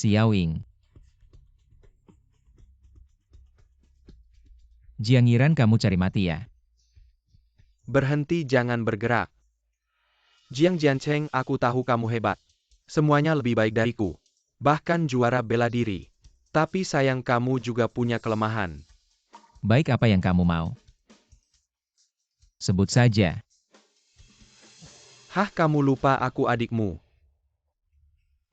Xiaoying. Jiangiran, kamu cari mati ya? Berhenti, jangan bergerak. Jiang Jiancheng, aku tahu kamu hebat. Semuanya lebih baik dariku. Bahkan juara bela diri. Tapi sayang, kamu juga punya kelemahan. Baik, apa yang kamu mau? Sebut saja. Hah, kamu lupa aku adikmu?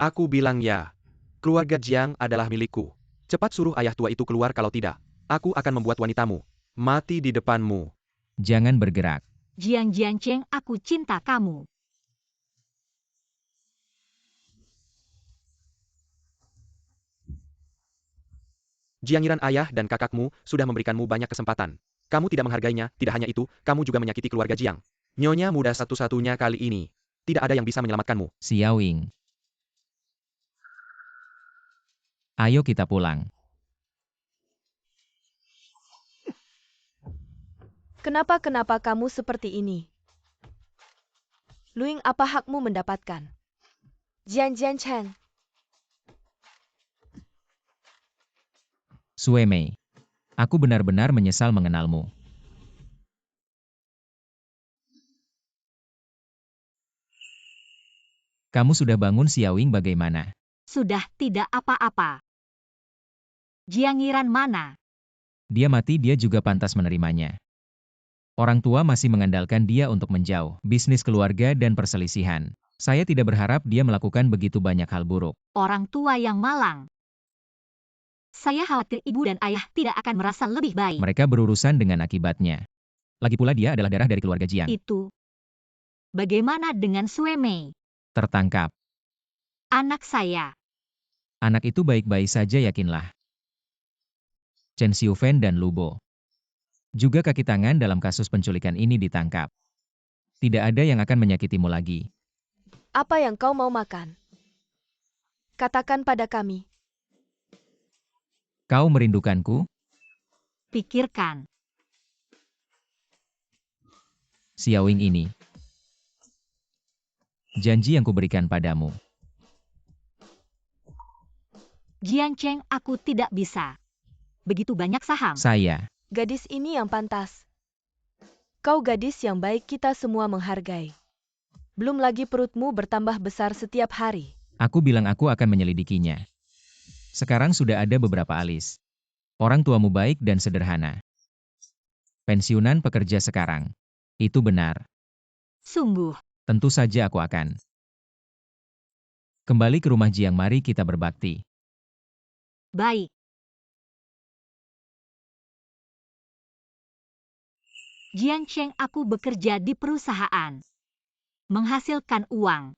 Aku bilang ya. Keluarga Jiang adalah milikku. Cepat suruh ayah tua itu keluar, kalau tidak, aku akan membuat wanitamu mati di depanmu. Jangan bergerak. Jiang Jiancheng, aku cinta kamu. Jiangiran, ayah dan kakakmu sudah memberikanmu banyak kesempatan. Kamu tidak menghargainya, tidak hanya itu, kamu juga menyakiti keluarga Jiang. Nyonya muda satu-satunya kali ini. Tidak ada yang bisa menyelamatkanmu. Xiaoying. Ayo kita pulang. Kenapa kamu seperti ini? Luing, apa hakmu mendapatkan? Jian Jian Cheng. Suemei. Aku benar-benar menyesal mengenalmu. Kamu sudah bangun, Xiaoying, bagaimana? Sudah tidak apa-apa. Jiangiran mana? Dia mati, dia juga pantas menerimanya. Orang tua masih mengandalkan dia untuk menjauh bisnis keluarga dan perselisihan. Saya tidak berharap dia melakukan begitu banyak hal buruk. Orang tua yang malang. Saya khawatir ibu dan ayah tidak akan merasa lebih baik. Mereka berurusan dengan akibatnya. Lagi pula dia adalah darah dari keluarga Jiang. Itu. Bagaimana dengan Suemei? Tertangkap. Anak saya. Anak itu baik-baik saja, yakinlah. Chen Xiufen dan Lu Bo. Juga kaki tangan dalam kasus penculikan ini ditangkap. Tidak ada yang akan menyakitimu lagi. Apa yang kau mau makan? Katakan pada kami. Kau merindukanku? Pikirkan. Xiaoying ini. Janji yang kuberikan padamu. Jiancheng, aku tidak bisa. Begitu banyak saham. Saya. Gadis ini yang pantas. Kau gadis yang baik, kita semua menghargai. Belum lagi perutmu bertambah besar setiap hari. Aku bilang aku akan menyelidikinya. Sekarang sudah ada beberapa alis. Orang tuamu baik dan sederhana. Pensiunan pekerja sekarang. Itu benar. Sungguh. Tentu saja aku akan. Kembali ke rumah Jiang, mari kita berbakti. Baik. Jiang Cheng, aku bekerja di perusahaan. Menghasilkan uang.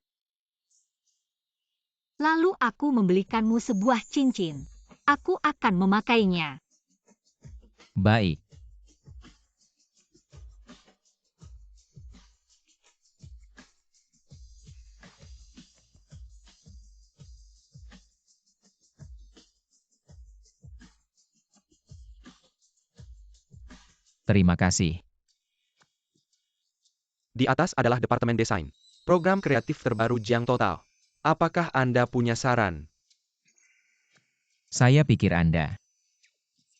Lalu aku membelikanmu sebuah cincin. Aku akan memakainya. Baik. Terima kasih. Di atas adalah Departemen Desain. Program kreatif terbaru Jiang Total. Apakah Anda punya saran? Saya pikir Anda.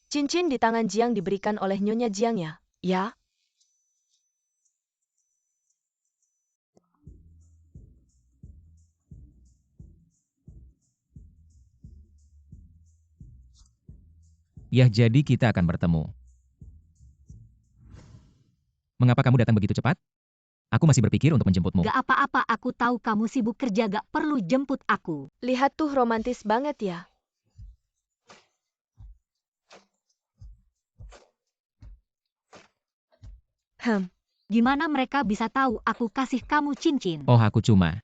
Cincin di tangan Jiang diberikan oleh Nyonya Jiang ya? Ya? Ya, jadi kita akan bertemu. Mengapa kamu datang begitu cepat? Aku masih berpikir untuk menjemputmu. Gak apa-apa, aku tahu kamu sibuk kerja, gak perlu jemput aku. Lihat tuh, romantis banget ya. Gimana mereka bisa tahu aku kasih kamu cincin? Oh, aku cuma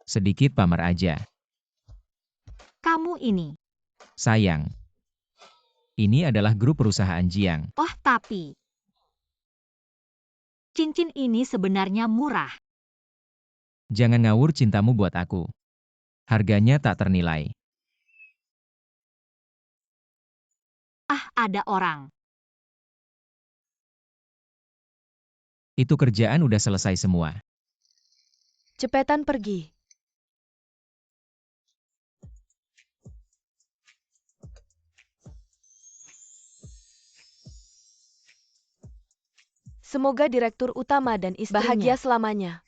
sedikit pamer aja. Kamu ini. Sayang. Ini adalah grup perusahaan Jiang. Oh, tapi cincin ini sebenarnya murah. Jangan ngawur cintamu buat aku. Harganya tak ternilai. Ah, ada orang. Itu kerjaan udah selesai semua. Cepetan pergi. Semoga direktur utama dan istrinya bahagia selamanya.